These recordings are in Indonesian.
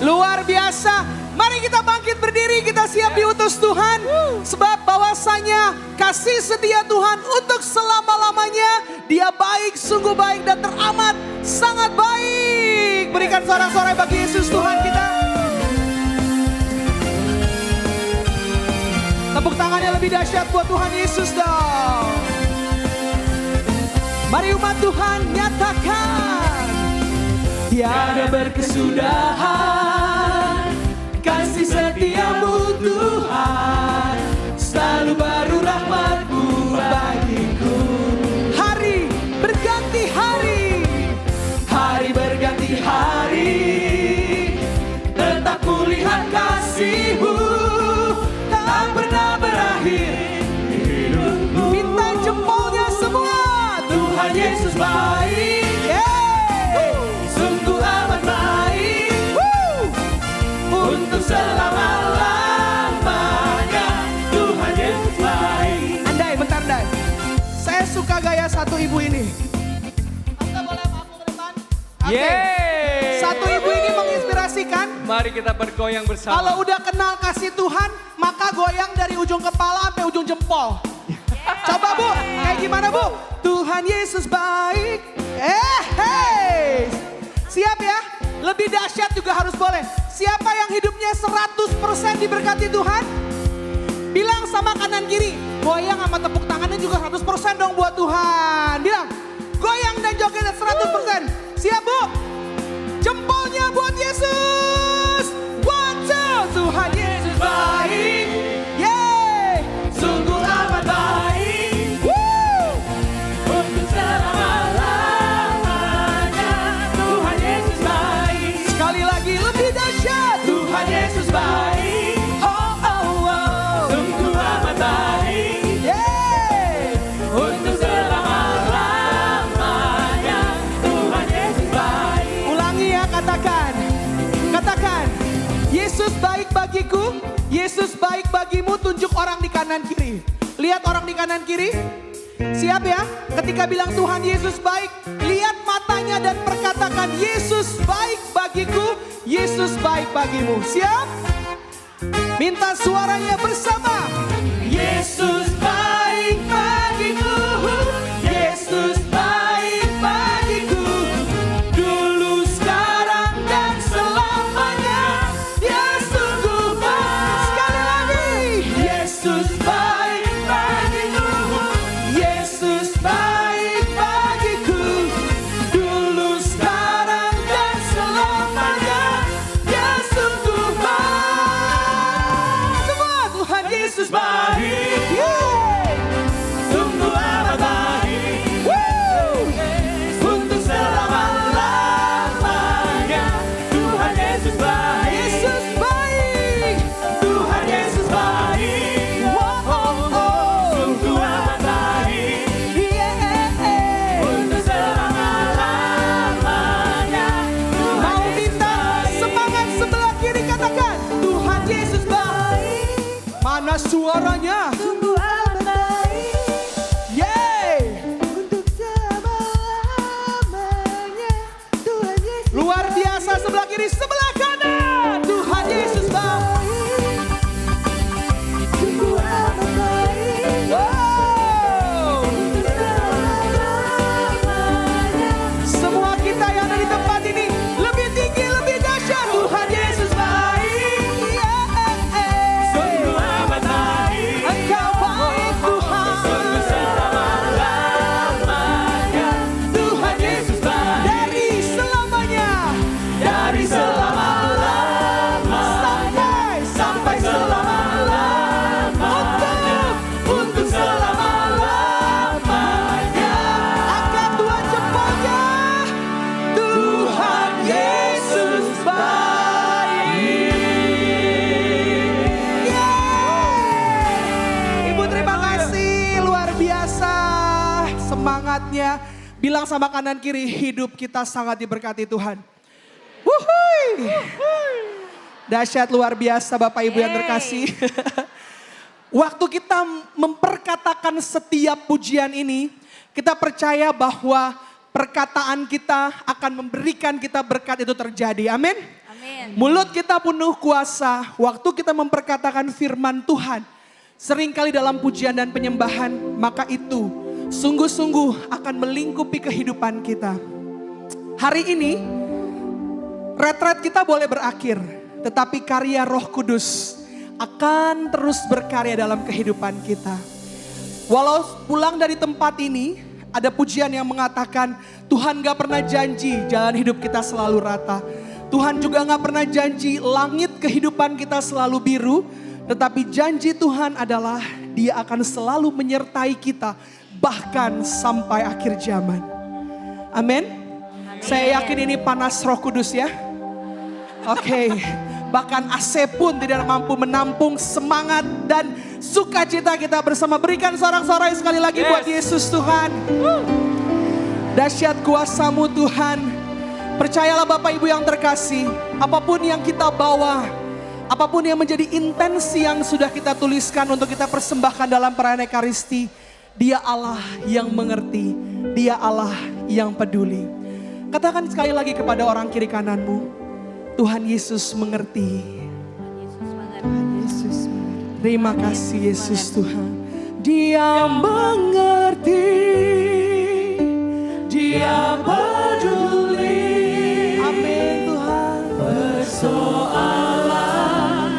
Luar biasa. Mari kita bangkit berdiri, kita siap diutus Tuhan. Sebab bahwasanya kasih setia Tuhan untuk selama-lamanya. Dia baik, sungguh baik dan teramat sangat baik. Berikan sorak-sorai bagi Yesus Tuhan kita. Tepuk tangannya lebih dahsyat buat Tuhan Yesus dong. Mari umat Tuhan nyatakan. Tiada berkesudahan kasih setiamu Tuhan, selalu baru rahmat-Mu bagiku. Hari berganti hari, hari berganti hari, tetap kulihat kasih-Mu, tak pernah berakhir di hidupku. Minta jempolnya semua. Tuhan Yesus baik. Selama-lamanya Tuhan Yesus baik. Andai, bentar Andai. Saya suka gaya satu ibu ini. Anda boleh aku ke depan? Yeay. Satu ibu ini menginspirasikan. Mari kita bergoyang bersama. Kalau udah kenal kasih Tuhan, maka goyang dari ujung kepala sampai ujung jempol. Coba Bu, kayak gimana Bu? Tuhan Yesus baik. Hey. Siap ya? Lebih dahsyat juga harus boleh. Siapa yang hidupnya 100% diberkati Tuhan? Bilang sama kanan kiri. Goyang sama tepuk tangannya juga 100% dong buat Tuhan. Bilang, goyang dan joget 100%. Siap Bu? Jempolnya buat Yesus. 1, 2, Tuhan Yesus baik. Yeay. Sungguh amat baik. Untuk selama-lamanya Tuhan Yesus baik. Sekali lagi lebih dahsyat. Tuhan Yesus baik. Oh, oh, oh. Sungguh amat baik. Yeay. Untuk selama-lamanya Tuhan Yesus baik. Ulangi ya, katakan. Katakan. Yesus baik bagiku. Yesus baik bagimu. Tunjuk orang di kanan kiri. Lihat orang di kanan kiri. Siap ya? Ketika bilang Tuhan Yesus baik, lihat matanya dan perkatakan Yesus baik bagiku, Yesus baik bagimu. Siap? Minta suaranya bersama. Yesus baik bagiku, Yesus baik bagiku, dulu, sekarang dan selamanya. Dia sungguh baik. Sekali lagi. Yesus baik bagiku, Yesus baik bagiku, dulu, sekarang dan selamanya. Dia sungguh baik. Semua Tuhan Yesus baik. Yeay. Sungguh amat baik. Untuk selama-lamanya Tuhan Yesus baik. Yesus baik. Tuhan Yesus baik. Sungguh amat baik. Untuk selama-lamanya Tuhan Yesus baik. Semangat sebelah kiri katakan Tuhan Yesus baik. Mana suaranya? Sungguh amat baik. Yeay. Untuk selama-lamanya Tuhan Yesus. Luar biasa sebelah kiri, sebelah kanan. Tuhan Yesus baik. Sungguh amat baik. Wow. Untuk selama-lamanya. Semua kita yang ada di tempat ini lebih tinggi, lebih dahsyat. Tuhan Yesus baik. Sungguh amat baik. Engkau baik Tuhan. Sungguh selama-lamanya. Tuhan Yesus baik. Dari selamanya. Dari selama-lamanya. Sampai selama-lamanya. Untuk selama-lamanya. Angkat dua jempolnya. Tuhan Yesus baik. Yeay. Ibu terima kasih, luar biasa semangatnya. Bilang sama kanan kiri, hidup kita sangat diberkati Tuhan. Wuhui. Dahsyat luar biasa Bapak Ibu yang terkasih. Waktu kita memperkatakan setiap pujian ini, kita percaya bahwa perkataan kita akan memberikan kita berkat itu terjadi. Amin. Amin. Mulut kita penuh kuasa, waktu kita memperkatakan firman Tuhan, seringkali dalam pujian dan penyembahan, maka itu sungguh-sungguh akan melingkupi kehidupan kita. Hari ini, retret kita boleh berakhir, tetapi karya Roh Kudus akan terus berkarya dalam kehidupan kita. Walau pulang dari tempat ini, ada pujian yang mengatakan, Tuhan gak pernah janji jalan hidup kita selalu rata. Tuhan juga gak pernah janji langit kehidupan kita selalu biru. Tetapi janji Tuhan adalah Dia akan selalu menyertai kita bahkan sampai akhir zaman. Amin. Saya yakin ini panas Roh Kudus ya. Oke. Bahkan AC pun tidak mampu menampung semangat dan sukacita kita bersama. Berikan sorak-sorai sekali lagi buat Yesus Tuhan. Dahsyat kuasa-Mu Tuhan. Percayalah Bapak Ibu yang terkasih, apapun yang kita bawa, apapun yang menjadi intensi yang sudah kita tuliskan untuk kita persembahkan dalam perayaan Ekaristi, Dia Allah yang mengerti, Dia Allah yang peduli. Katakan sekali lagi kepada orang kiri kananmu, Tuhan Yesus mengerti. Yesus mengerti. Terima kasih Yesus Tuhan. Dia mengerti, Dia peduli. Amin Tuhan. Persoalan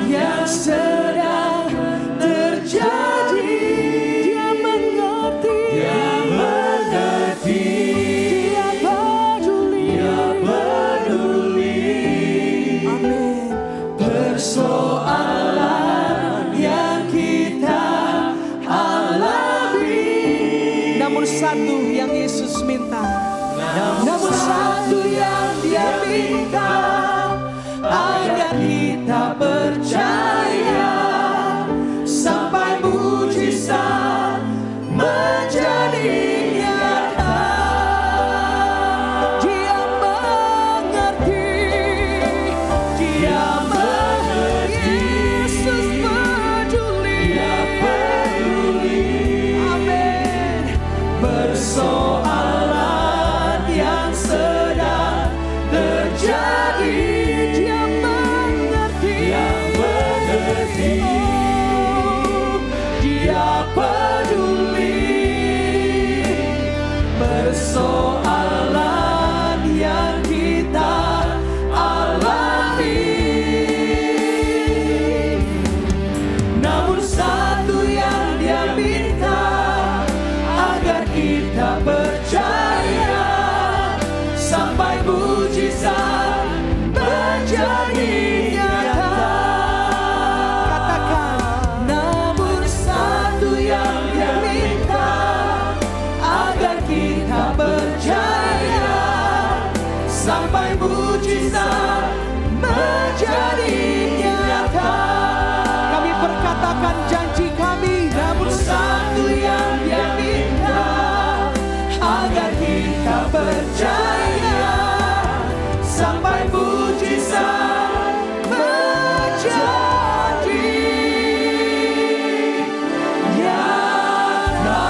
yang sedang terjadi, Dia mengerti. Dia mengerti. Dia peduli. Dia peduli. Amin. Persoalan yang kita alami. Namun satu yang Yesus minta. Namun satu yang Dia minta, agar kita percaya sampai mujizat menjadi nyata. Dia mengerti, Dia mengerti. Yesus peduli, Dia peduli. Amin. Persoalan yang sedang terjadi, Dia mengerti. Dia mengerti. Oh, Dia peduli. Persoalan yang kita alami. Namun satu yang Dia minta, agar kita percaya sampai mujizat menjadi nyata. Katakan, namun satu yang Dia minta, agar kita percaya sampai mujizat menjadi nyata. Kami perkatakan janji kami, namun satu yang Dia minta, agar kita percaya sampai mujizat menjadi nyata.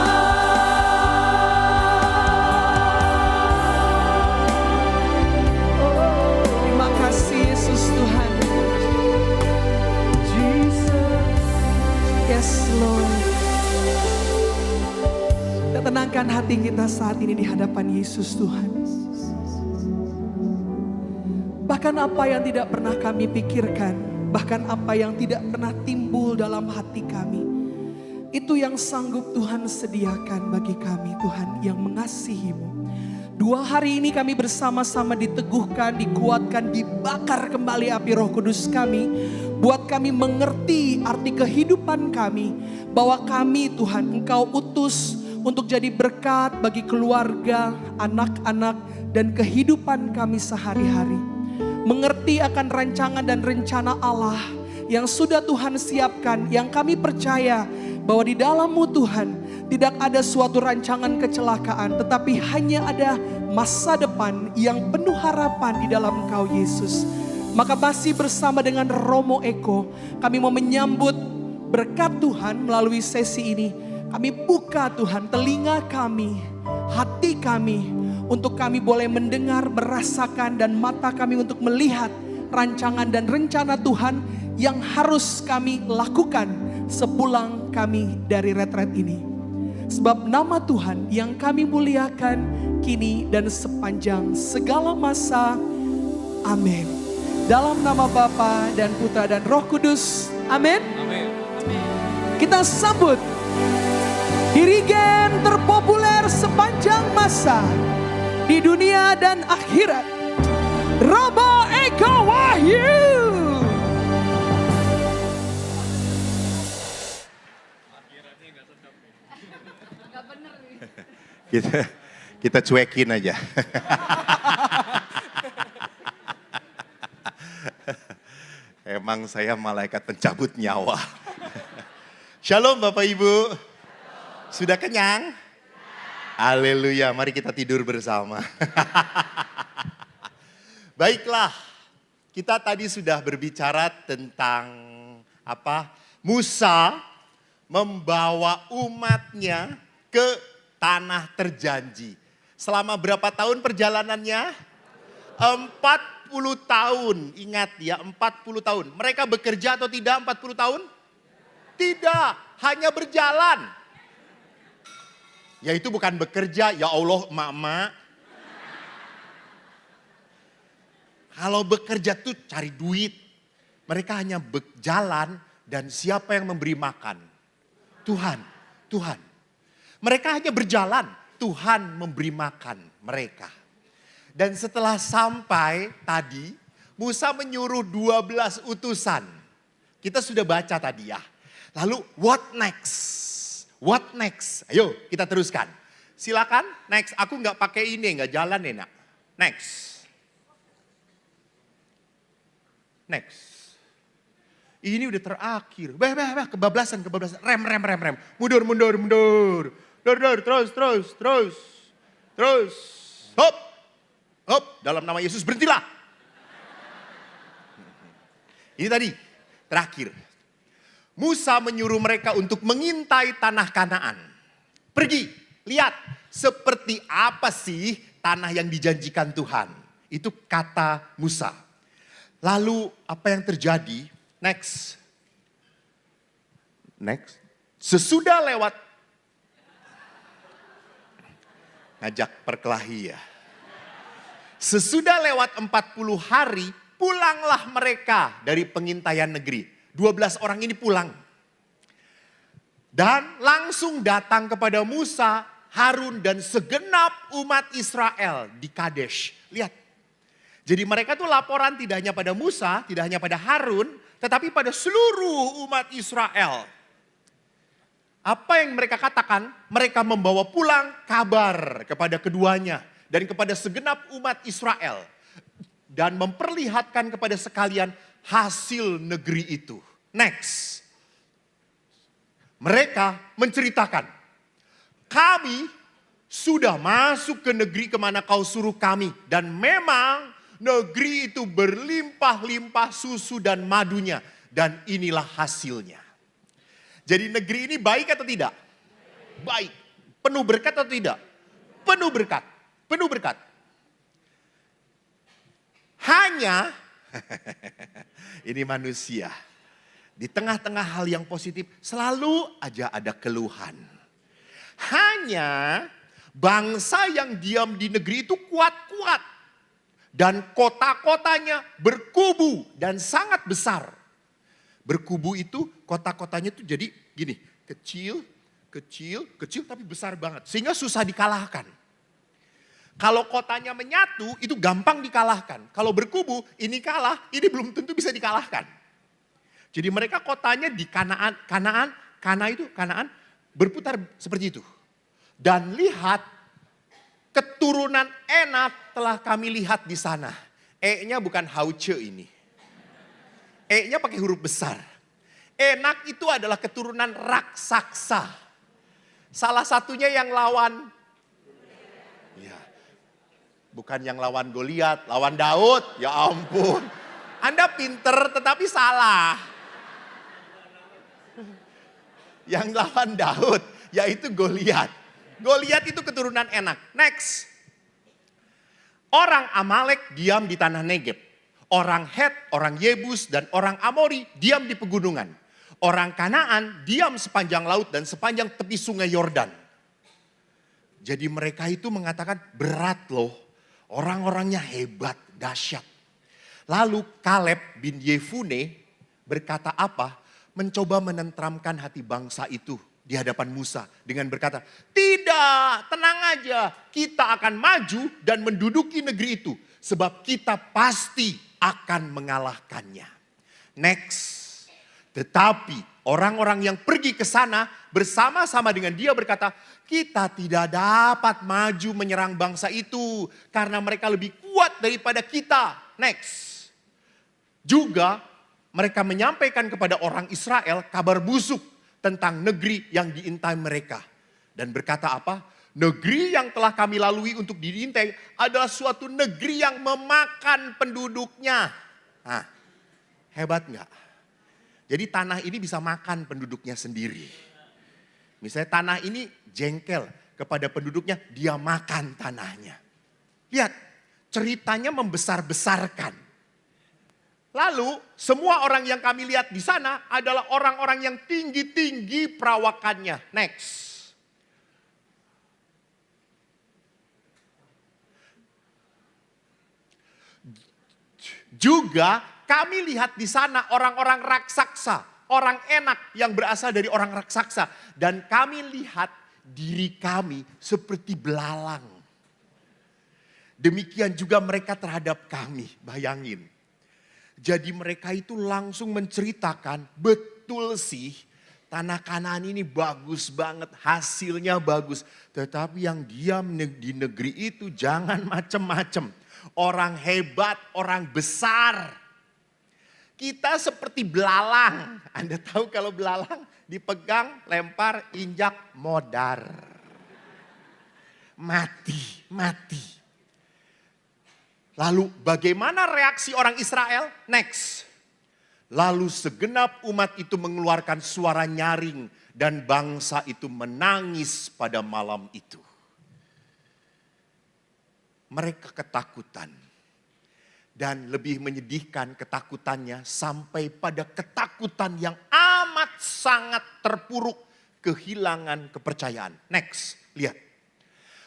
Terima kasih Yesus Tuhan. Yes Lord. Kita tenangkan hati kita saat ini di hadapan Yesus Tuhan. Bahkan apa yang tidak pernah kami pikirkan, bahkan apa yang tidak pernah timbul dalam hati kami, itu yang sanggup Tuhan sediakan bagi kami, Tuhan yang mengasihi-Mu. 2 hari ini kami bersama-sama diteguhkan, dikuatkan, dibakar kembali api Roh Kudus kami. Buat kami mengerti arti kehidupan kami, bahwa kami Tuhan Engkau utus untuk jadi berkat bagi keluarga, anak-anak, dan kehidupan kami sehari-hari. Mengerti akan rancangan dan rencana Allah yang sudah Tuhan siapkan, yang kami percaya bahwa di dalam-Mu Tuhan tidak ada suatu rancangan kecelakaan, tetapi hanya ada masa depan yang penuh harapan di dalam Engkau Yesus. Maka masih bersama dengan Romo Eko, kami mau menyambut berkat Tuhan melalui sesi ini. Kami buka Tuhan telinga kami, hati kami, untuk kami boleh mendengar, merasakan, dan mata kami untuk melihat rancangan dan rencana Tuhan yang harus kami lakukan sepulang kami dari retret ini. Sebab nama Tuhan yang kami muliakan kini dan sepanjang segala masa. Amin. Dalam nama Bapa dan Putra dan Roh Kudus. Amin. Amin. Kita sambut dirigen terpopuler sepanjang masa di dunia dan akhirat, Robo Eka Wahyu. Kita cuekin aja. Emang saya malaikat pencabut nyawa. Shalom Bapak Ibu. Sudah kenyang? Haleluya, mari kita tidur bersama. Baiklah, kita tadi sudah berbicara tentang apa? Musa membawa umatnya ke tanah terjanji. Selama berapa tahun perjalanannya? 40 tahun. Ingat ya, 40 tahun. Mereka bekerja atau tidak 40 tahun? Tidak, hanya berjalan. Ya itu bukan bekerja, ya Allah emak-emak. Kalau bekerja tuh cari duit. Mereka hanya berjalan dan siapa yang memberi makan? Tuhan, Tuhan. Mereka hanya berjalan, Tuhan memberi makan mereka. Dan setelah sampai tadi, Musa menyuruh 12 utusan. Kita sudah baca tadi ya. Lalu what next? What next? Ayo kita teruskan. Silakan next. Aku nggak pakai ini, nggak jalan ya nak. Next. Next. Ini udah terakhir. Kebablasan. Rem. Mundur. Terus. Hop. Dalam nama Yesus berhentilah. Ini tadi terakhir. Musa menyuruh mereka untuk mengintai tanah Kanaan. Pergi, lihat seperti apa sih tanah yang dijanjikan Tuhan. Itu kata Musa. Lalu apa yang terjadi? Next. Sesudah lewat. Ngajak perkelahi ya. Sesudah lewat 40 hari, pulanglah mereka dari pengintaian negeri. 12 orang ini pulang. Dan langsung datang kepada Musa, Harun dan segenap umat Israel di Kadesh. Lihat. Jadi mereka tuh laporan tidak hanya pada Musa, tidak hanya pada Harun, tetapi pada seluruh umat Israel. Apa yang mereka katakan? Mereka membawa pulang kabar kepada keduanya dan kepada segenap umat Israel. Dan memperlihatkan kepada sekalian hasil negeri itu. Next. Mereka menceritakan, kami sudah masuk ke negeri kemana kau suruh kami. Dan memang negeri itu berlimpah-limpah susu dan madunya. Dan inilah hasilnya. Jadi negeri ini baik atau tidak? Baik. Penuh berkat atau tidak? Penuh berkat. Penuh berkat. Hanya, ini manusia. Di tengah-tengah hal yang positif selalu aja ada keluhan. Hanya bangsa yang diam di negeri itu kuat-kuat. Dan kota-kotanya berkubu dan sangat besar. Berkubu itu kota-kotanya itu jadi gini. Kecil tapi besar banget. Sehingga susah dikalahkan. Kalau kotanya menyatu itu gampang dikalahkan. Kalau berkubu ini kalah, ini belum tentu bisa dikalahkan. Jadi mereka kotanya di Kanaan berputar seperti itu. Dan lihat keturunan Enak telah kami lihat di sana. E-nya bukan Hauce ini. E-nya pakai huruf besar. Enak itu adalah keturunan raksasa. Salah satunya yang lawan. Ya. Bukan yang lawan Goliat, lawan Daud. Ya ampun. Anda pinter tetapi salah. Yang lawan Daud yaitu Goliat. Goliat itu keturunan Enak. Next. Orang Amalek diam di tanah Negeb. Orang Het, orang Yebus, dan orang Amori diam di pegunungan. Orang Kanaan diam sepanjang laut dan sepanjang tepi sungai Yordan. Jadi mereka itu mengatakan berat loh. Orang-orangnya hebat, dahsyat. Lalu Kaleb bin Yefune berkata apa? Mencoba menenteramkan hati bangsa itu di hadapan Musa dengan berkata, tidak, tenang aja, kita akan maju dan menduduki negeri itu sebab kita pasti akan mengalahkannya. Next, tetapi orang-orang yang pergi ke sana bersama-sama dengan dia berkata, kita tidak dapat maju menyerang bangsa itu karena mereka lebih kuat daripada kita. Next, juga mereka menyampaikan kepada orang Israel kabar busuk tentang negeri yang diintai mereka. Dan berkata apa? Negeri yang telah kami lalui untuk diintai adalah suatu negeri yang memakan penduduknya. Nah, hebat nggak? Jadi tanah ini bisa makan penduduknya sendiri. Misalnya tanah ini jengkel kepada penduduknya, dia makan tanahnya. Lihat, ceritanya membesar-besarkan. Lalu semua orang yang kami lihat di sana adalah orang-orang yang tinggi-tinggi perawakannya. Next. Juga kami lihat di sana orang-orang raksasa, orang enak yang berasal dari orang raksasa. Dan kami lihat diri kami seperti belalang. Demikian juga mereka terhadap kami, bayangin. Jadi mereka itu langsung menceritakan, betul sih tanah Kanaan ini bagus banget, hasilnya bagus. Tetapi yang diam di negeri itu jangan macem-macem. Orang hebat, orang besar. Kita seperti belalang. Anda tahu kalau belalang dipegang, lempar, injak, modar. Mati. Lalu bagaimana reaksi orang Israel? Next. Lalu segenap umat itu mengeluarkan suara nyaring dan bangsa itu menangis pada malam itu. Mereka ketakutan. Dan lebih menyedihkan ketakutannya sampai pada ketakutan yang amat sangat terpuruk, kehilangan kepercayaan. Next, lihat.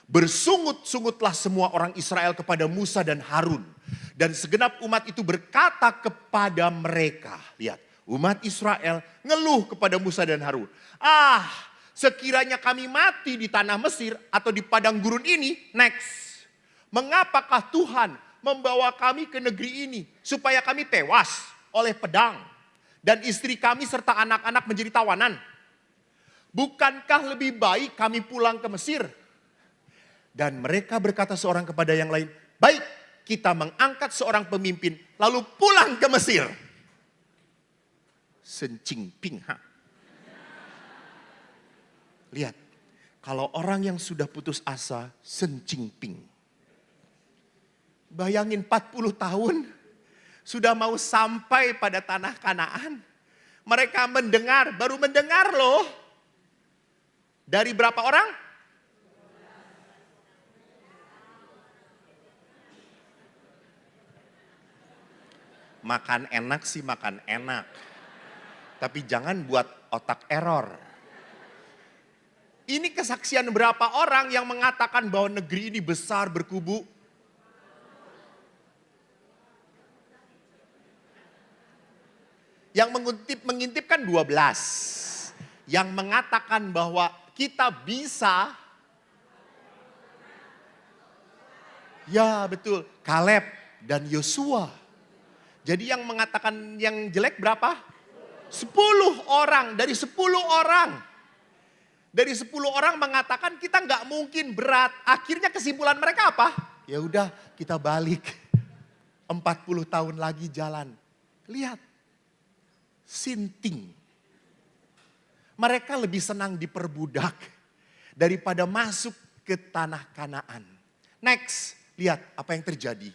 Bersungut-sungutlah semua orang Israel kepada Musa dan Harun. Dan segenap umat itu berkata kepada mereka. Lihat, umat Israel ngeluh kepada Musa dan Harun. Sekiranya kami mati di tanah Mesir atau di padang gurun ini. Next, mengapakah Tuhan membawa kami ke negeri ini supaya kami tewas oleh pedang. Dan istri kami serta anak-anak menjadi tawanan. Bukankah lebih baik kami pulang ke Mesir? Dan mereka berkata seorang kepada yang lain, baik, kita mengangkat seorang pemimpin lalu pulang ke Mesir. Sencing ping. Lihat, kalau orang yang sudah putus asa, sencing ping. Bayangin 40 tahun sudah mau sampai pada tanah Kanaan. Mereka mendengar, baru mendengar loh. Dari berapa orang? Makan enak sih makan enak. Tapi jangan buat otak error. Ini kesaksian berapa orang yang mengatakan bahwa negeri ini besar berkubu? Yang mengintip kan 12. Yang mengatakan bahwa kita bisa. Ya betul, Kaleb dan Yosua. Jadi yang mengatakan yang jelek berapa? 10 orang. Dari 10 orang. Dari 10 orang mengatakan kita nggak mungkin berat. Akhirnya kesimpulan mereka apa? Ya udah kita balik. 40 tahun lagi jalan. Lihat. Sinting. Mereka lebih senang diperbudak daripada masuk ke tanah Kanaan. Next, lihat apa yang terjadi.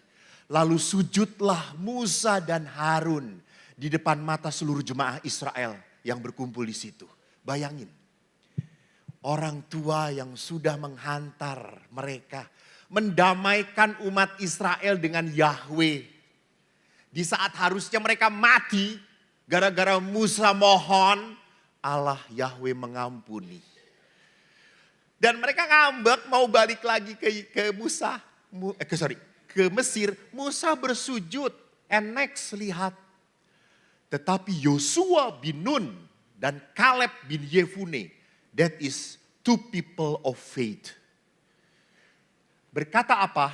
Lalu sujudlah Musa dan Harun di depan mata seluruh jemaah Israel yang berkumpul di situ. Bayangin, orang tua yang sudah menghantar mereka mendamaikan umat Israel dengan Yahweh. Di saat harusnya mereka mati, gara-gara Musa mohon, Allah Yahweh mengampuni. Dan mereka ngambek mau balik lagi ke Mesir. Musa bersujud. And next lihat. Tetapi Yosua bin Nun dan Kaleb bin Yefune, that is two people of faith. Berkata apa?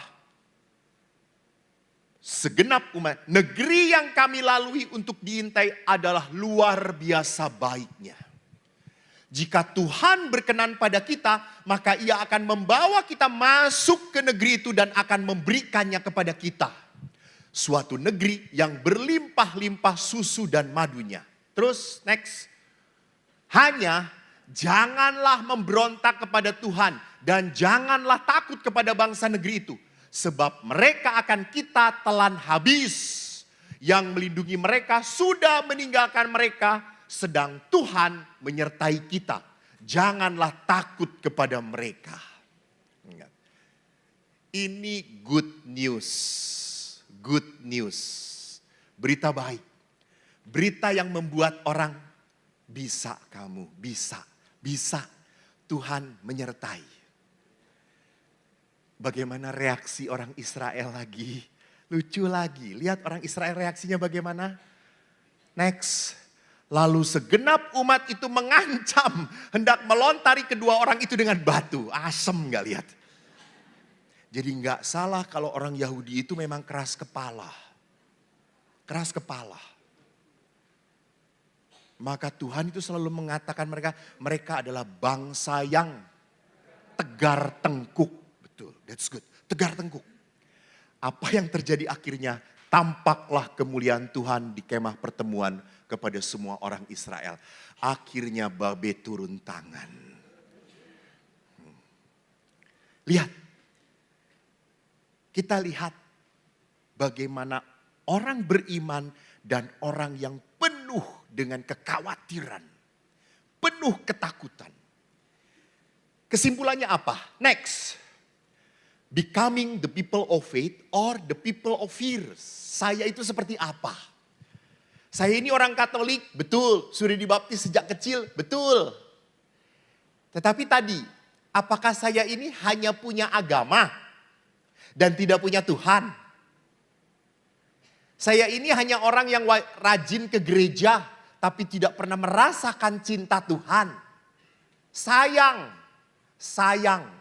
Segenap umat, negeri yang kami lalui untuk diintai adalah luar biasa baiknya. Jika Tuhan berkenan pada kita, maka Ia akan membawa kita masuk ke negeri itu dan akan memberikannya kepada kita. Suatu negeri yang berlimpah-limpah susu dan madunya. Terus next. Hanya janganlah memberontak kepada Tuhan dan janganlah takut kepada bangsa negeri itu. Sebab mereka akan kita telan habis. Yang melindungi mereka sudah meninggalkan mereka. Sedang Tuhan menyertai kita. Janganlah takut kepada mereka. Ini good news. Good news. Berita baik. Berita yang membuat orang bisa kamu. Bisa. Tuhan menyertai. Bagaimana reaksi orang Israel lagi? Lucu lagi. Lihat orang Israel reaksinya bagaimana? Next. Lalu segenap umat itu mengancam. Hendak melontari kedua orang itu dengan batu. Asem gak lihat? Jadi gak salah kalau orang Yahudi itu memang keras kepala. Keras kepala. Maka Tuhan itu selalu mengatakan mereka adalah bangsa yang tegar tengkuk. Betul, that's good. Tegar tengkuk. Apa yang terjadi akhirnya? Tampaklah kemuliaan Tuhan di kemah pertemuan kepada semua orang Israel. Akhirnya Babe turun tangan. Lihat. Kita lihat bagaimana orang beriman dan orang yang penuh dengan kekhawatiran. Penuh ketakutan. Kesimpulannya apa? Next. Becoming the people of faith or the people of fear. Saya itu seperti apa? Saya ini orang Katolik, betul. Sudah dibaptis sejak kecil, betul. Tetapi tadi, apakah saya ini hanya punya agama dan tidak punya Tuhan? Saya ini hanya orang yang rajin ke gereja, tapi tidak pernah merasakan cinta Tuhan. Sayang.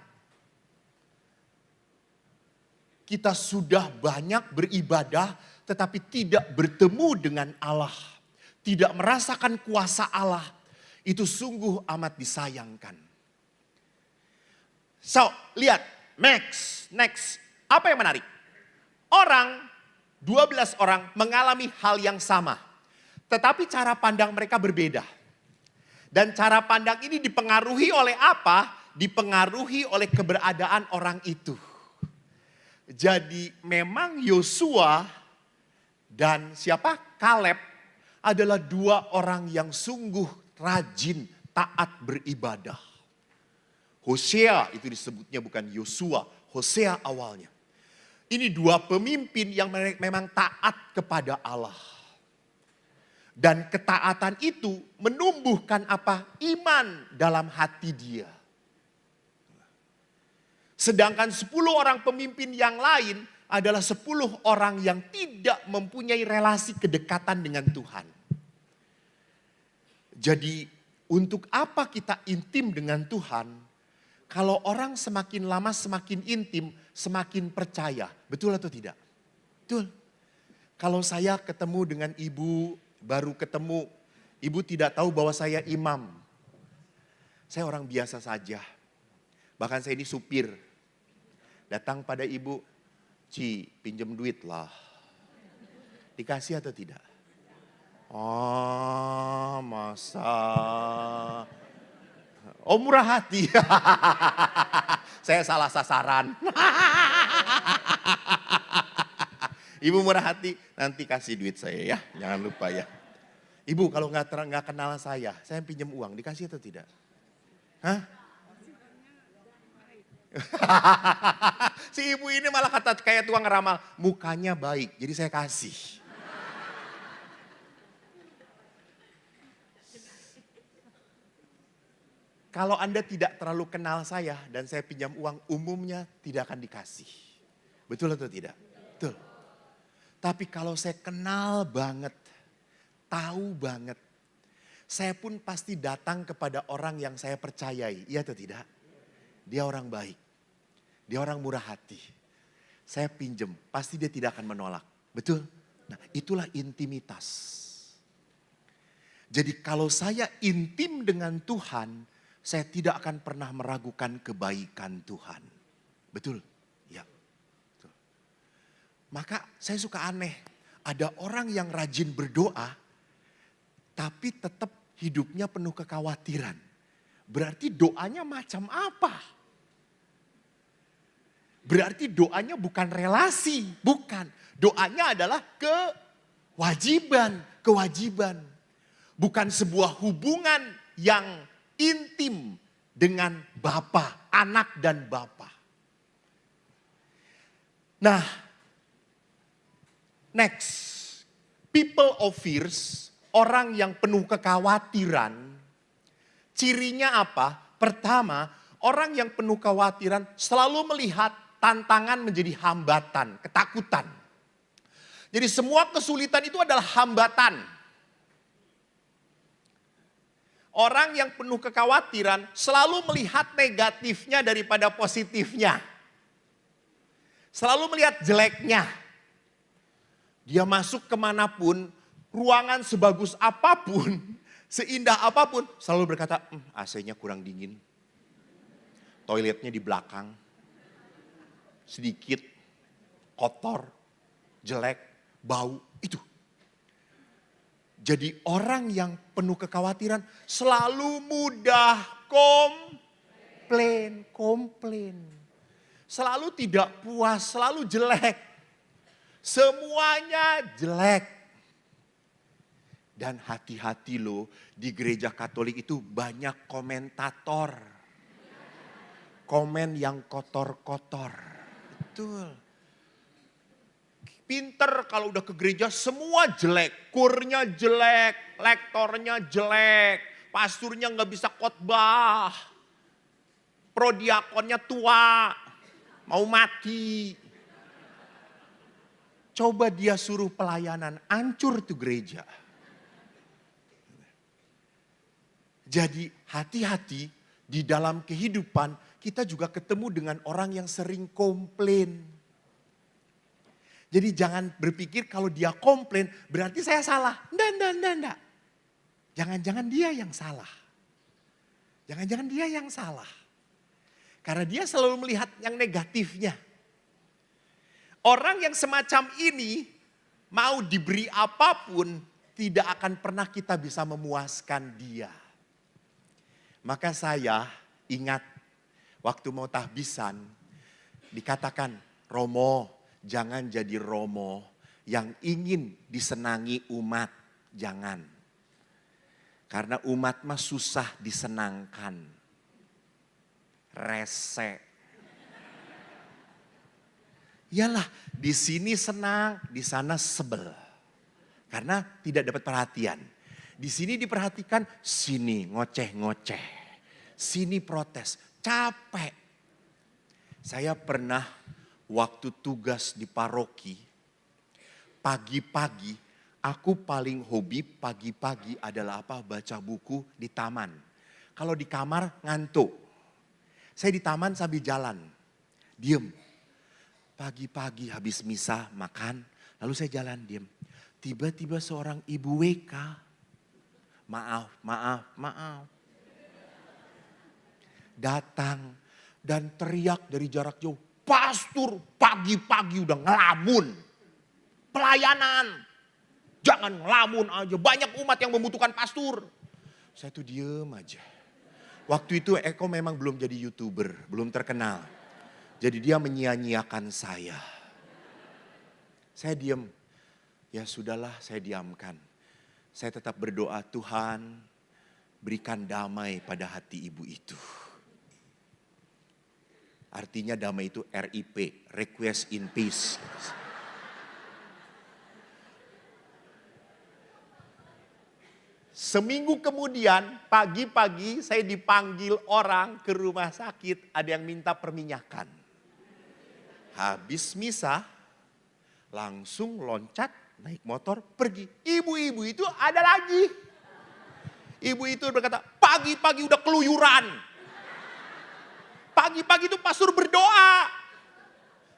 Kita sudah banyak beribadah tetapi tidak bertemu dengan Allah. Tidak merasakan kuasa Allah. Itu sungguh amat disayangkan. So, lihat. Next. Apa yang menarik? 12 orang mengalami hal yang sama. Tetapi cara pandang mereka berbeda. Dan cara pandang ini dipengaruhi oleh apa? Dipengaruhi oleh keberadaan orang itu. Jadi memang Yosua dan Kaleb adalah dua orang yang sungguh rajin taat beribadah. Hosea itu disebutnya bukan Yosua, Hosea awalnya. Ini dua pemimpin yang memang taat kepada Allah. Dan ketaatan itu menumbuhkan apa? Iman dalam hati dia. Sedangkan 10 orang pemimpin yang lain adalah 10 orang yang tidak mempunyai relasi kedekatan dengan Tuhan. Jadi untuk apa kita intim dengan Tuhan? Kalau orang semakin lama semakin intim, semakin percaya. Betul atau tidak? Betul. Kalau saya ketemu dengan ibu, baru ketemu, ibu tidak tahu bahwa saya imam. Saya orang biasa saja. Bahkan saya ini supir. Datang pada ibu, Ci, pinjam duit lah. Dikasih atau tidak? Oh, masa. Oh, murah hati. Saya salah sasaran. Ibu murah hati, nanti kasih duit saya ya. Jangan lupa ya. Ibu kalau nggak kenal saya pinjam uang, dikasih atau tidak? Hah? Si ibu ini malah kata kayak tukang ngeramal, mukanya baik, jadi saya kasih. Kalau Anda tidak terlalu kenal saya dan saya pinjam uang, umumnya tidak akan dikasih. Betul atau tidak? Betul. Tapi kalau saya kenal banget, tahu banget, saya pun pasti datang kepada orang yang saya percayai. Iya atau tidak? Dia orang baik. Dia orang murah hati. Saya pinjem, pasti dia tidak akan menolak. Betul? Nah, itulah intimitas. Jadi kalau saya intim dengan Tuhan, saya tidak akan pernah meragukan kebaikan Tuhan. Betul? Ya. Betul. Maka saya suka aneh. Ada orang yang rajin berdoa, tapi tetap hidupnya penuh kekhawatiran. Berarti doanya macam apa? Berarti doanya bukan relasi, bukan. Doanya adalah kewajiban. Bukan sebuah hubungan yang intim dengan Bapa, anak dan Bapa. Nah, next. People of fears, orang yang penuh kekhawatiran. Cirinya apa? Pertama, orang yang penuh kekhawatiran selalu melihat tantangan menjadi hambatan, ketakutan. Jadi semua kesulitan itu adalah hambatan. Orang yang penuh kekhawatiran selalu melihat negatifnya daripada positifnya. Selalu melihat jeleknya. Dia masuk kemanapun, ruangan sebagus apapun, seindah apapun, selalu berkata, AC-nya kurang dingin. Toiletnya di belakang. Sedikit, kotor, jelek, bau, itu. Jadi orang yang penuh kekhawatiran selalu mudah komplain. Selalu tidak puas, selalu jelek. Semuanya jelek. Dan hati-hati loh, di gereja Katolik itu banyak komentator. Komen yang kotor-kotor. Betul. Pinter kalau udah ke gereja semua jelek. Kurnya jelek, lektornya jelek, pasturnya gak bisa khotbah. Prodiakonnya tua, mau mati. Coba dia suruh pelayanan, hancur tuh gereja. Jadi hati-hati di dalam kehidupan kita juga ketemu dengan orang yang sering komplain. Jadi jangan berpikir kalau dia komplain berarti saya salah. Enggak. Jangan-jangan dia yang salah. Jangan-jangan dia yang salah. Karena dia selalu melihat yang negatifnya. Orang yang semacam ini mau diberi apapun tidak akan pernah kita bisa memuaskan dia. Maka saya ingat waktu mau tahbisan dikatakan, Romo jangan jadi Romo yang ingin disenangi umat. Jangan. Karena umat mah susah disenangkan. Rese. Iyalah di sini senang, di sana sebel. Karena tidak dapat perhatian. Di sini diperhatikan, sini ngoceh-ngoceh. Sini protes, capek. Saya pernah waktu tugas di paroki, pagi-pagi, aku paling hobi pagi-pagi adalah apa? Baca buku di taman. Kalau di kamar ngantuk. Saya di taman sambil jalan, diem. Pagi-pagi habis misa makan, lalu saya jalan diem. Tiba-tiba seorang ibu WK, maaf. Datang dan teriak dari jarak jauh. Pastor pagi-pagi udah ngelamun. Pelayanan. Jangan ngelamun aja. Banyak umat yang membutuhkan pastor. Saya tuh diem aja. Waktu itu Eko memang belum jadi YouTuber. Belum terkenal. Jadi dia menyia-nyiakan saya. Saya diem. Ya sudahlah saya diamkan. Saya tetap berdoa, Tuhan berikan damai pada hati ibu itu. Artinya damai itu RIP, request in peace. Seminggu kemudian pagi-pagi saya dipanggil orang ke rumah sakit, ada yang minta perminyakan. Habis misa langsung loncat naik motor pergi. Ibu-ibu itu ada lagi. Ibu itu berkata, pagi-pagi udah keluyuran. Pagi-pagi itu pastor berdoa.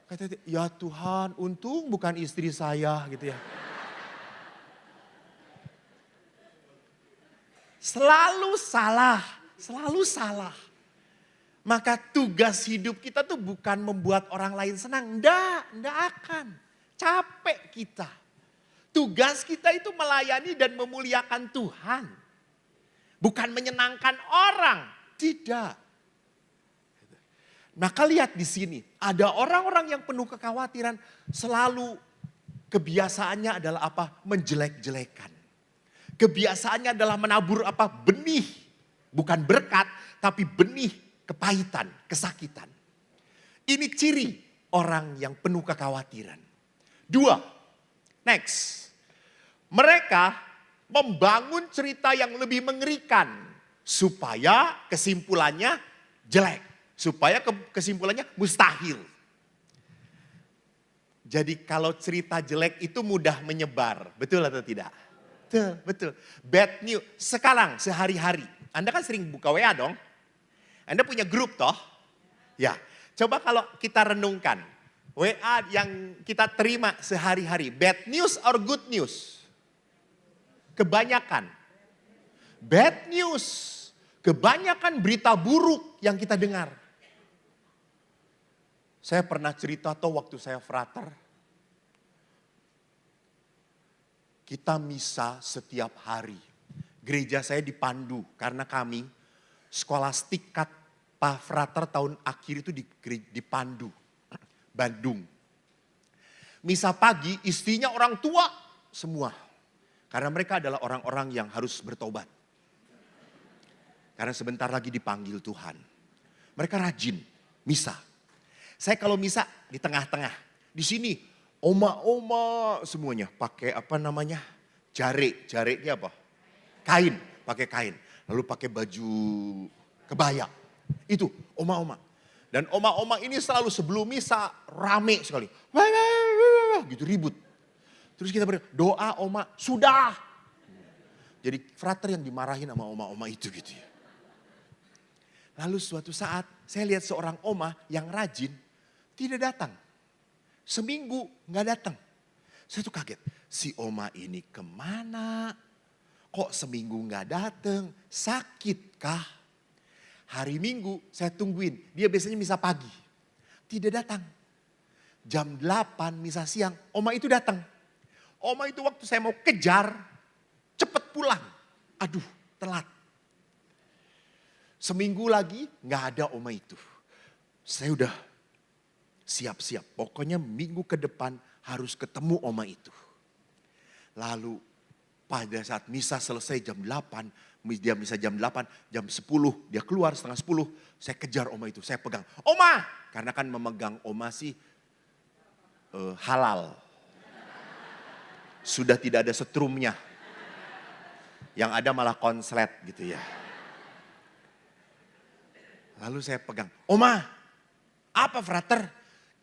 Kata dia, ya Tuhan untung bukan istri saya gitu ya. Selalu salah, selalu salah. Maka tugas hidup kita tuh bukan membuat orang lain senang. Enggak akan. Capek kita. Tugas kita itu melayani dan memuliakan Tuhan. Bukan menyenangkan orang. Tidak. Maka lihat di sini. Ada orang-orang yang penuh kekhawatiran. Selalu kebiasaannya adalah apa? Menjelek-jelekan. Kebiasaannya adalah menabur apa? Benih. Bukan berkat, tapi benih kepahitan, kesakitan. Ini ciri orang yang penuh kekhawatiran. 2, next. Mereka membangun cerita yang lebih mengerikan. Supaya kesimpulannya jelek. Supaya kesimpulannya mustahil. Jadi kalau cerita jelek itu mudah menyebar. Betul atau tidak? Betul. Bad news. Sekarang sehari-hari. Anda kan sering buka WA dong. Anda punya grup toh? Ya. Coba kalau kita renungkan. WA yang kita terima sehari-hari. Bad news or good news? Kebanyakan. Bad news. Kebanyakan berita buruk yang kita dengar. Saya pernah cerita toh waktu saya frater. Kita misa setiap hari. Gereja saya dipandu karena kami skolastik kat Frater tahun akhir itu dipandu. Bandung. Misa pagi istrinya orang tua semua. Karena mereka adalah orang-orang yang harus bertobat. Karena sebentar lagi dipanggil Tuhan. Mereka rajin misa. Saya kalau misa di tengah-tengah. Di sini oma-oma semuanya pakai apa namanya? Jareknya apa? Kain, pakai kain. Lalu pakai baju kebaya. Itu oma-oma. Dan oma-oma ini selalu sebelum misa rame sekali. Gitu ribut. Terus kita berdoa oma, sudah. Jadi frater yang dimarahin sama oma-oma itu gitu ya. Lalu suatu saat saya lihat seorang oma yang rajin tidak datang. Seminggu nggak datang. Saya tuh kaget. Si oma ini kemana? Kok seminggu nggak datang? Sakitkah? Hari Minggu saya tungguin. Dia biasanya misa pagi. Tidak datang. Jam 8 misa siang. Oma itu datang. Oma itu waktu saya mau kejar. Cepet pulang. Aduh telat. Seminggu lagi nggak ada oma itu. Saya udah siap-siap. Pokoknya minggu ke depan harus ketemu oma itu. Lalu pada saat misa selesai jam 8. Dia misa jam 8, jam 10. Dia keluar setengah 10. Saya kejar oma itu. Saya pegang. Oma! Karena kan memegang oma sih halal. Sudah tidak ada setrumnya. Yang ada malah konslet gitu ya. Lalu saya pegang. Oma! Apa frater?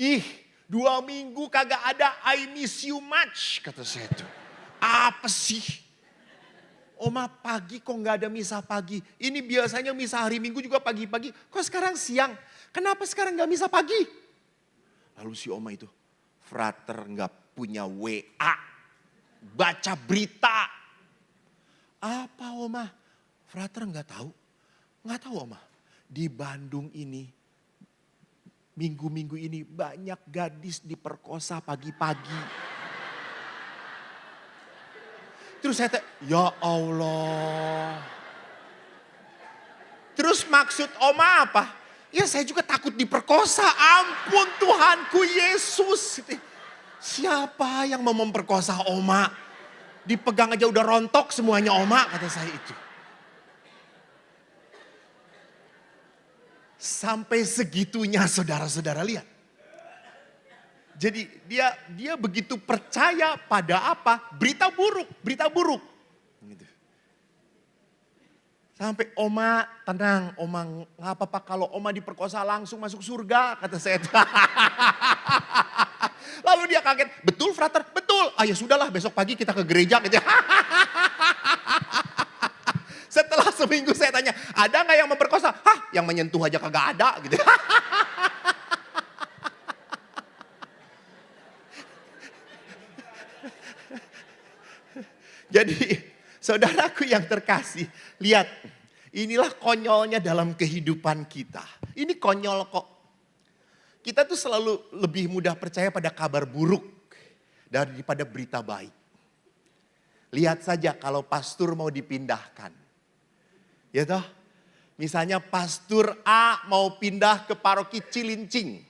Ih 2 minggu kagak ada I miss you much. Kata saya tuh. Apa sih? Oma pagi kok gak ada misa pagi. Ini biasanya misa hari Minggu juga pagi-pagi. Kok sekarang siang? Kenapa sekarang gak misa pagi? Lalu si oma itu. Frater gak punya WA. Baca berita. Apa oma? Frater gak tahu? Gak tahu oma. Di Bandung ini. Minggu-minggu ini banyak gadis diperkosa pagi-pagi. Terus saya ya Allah. Terus maksud oma apa? Ya saya juga takut diperkosa. Ampun Tuhanku Yesus. Siapa yang mau memperkosa oma? Dipegang aja udah rontok semuanya oma, kata saya itu. Sampai segitunya saudara-saudara lihat. Jadi dia begitu percaya pada apa? Berita buruk, berita buruk. Gitu. Sampai oma tenang, oma nggak apa-apa kalau oma diperkosa langsung masuk surga, kata saya. Lalu dia kaget, betul frater? Betul. Ah ya sudahlah besok pagi kita ke gereja gitu. Setelah seminggu saya tanya, ada nggak yang memperkosa? Hah, yang menyentuh aja kagak ada gitu. Jadi saudaraku yang terkasih, lihat inilah konyolnya dalam kehidupan kita. Ini konyol kok. Kita tuh selalu lebih mudah percaya pada kabar buruk daripada berita baik. Lihat saja kalau pastor mau dipindahkan. Ya toh? Misalnya pastor A mau pindah ke paroki Cilincing.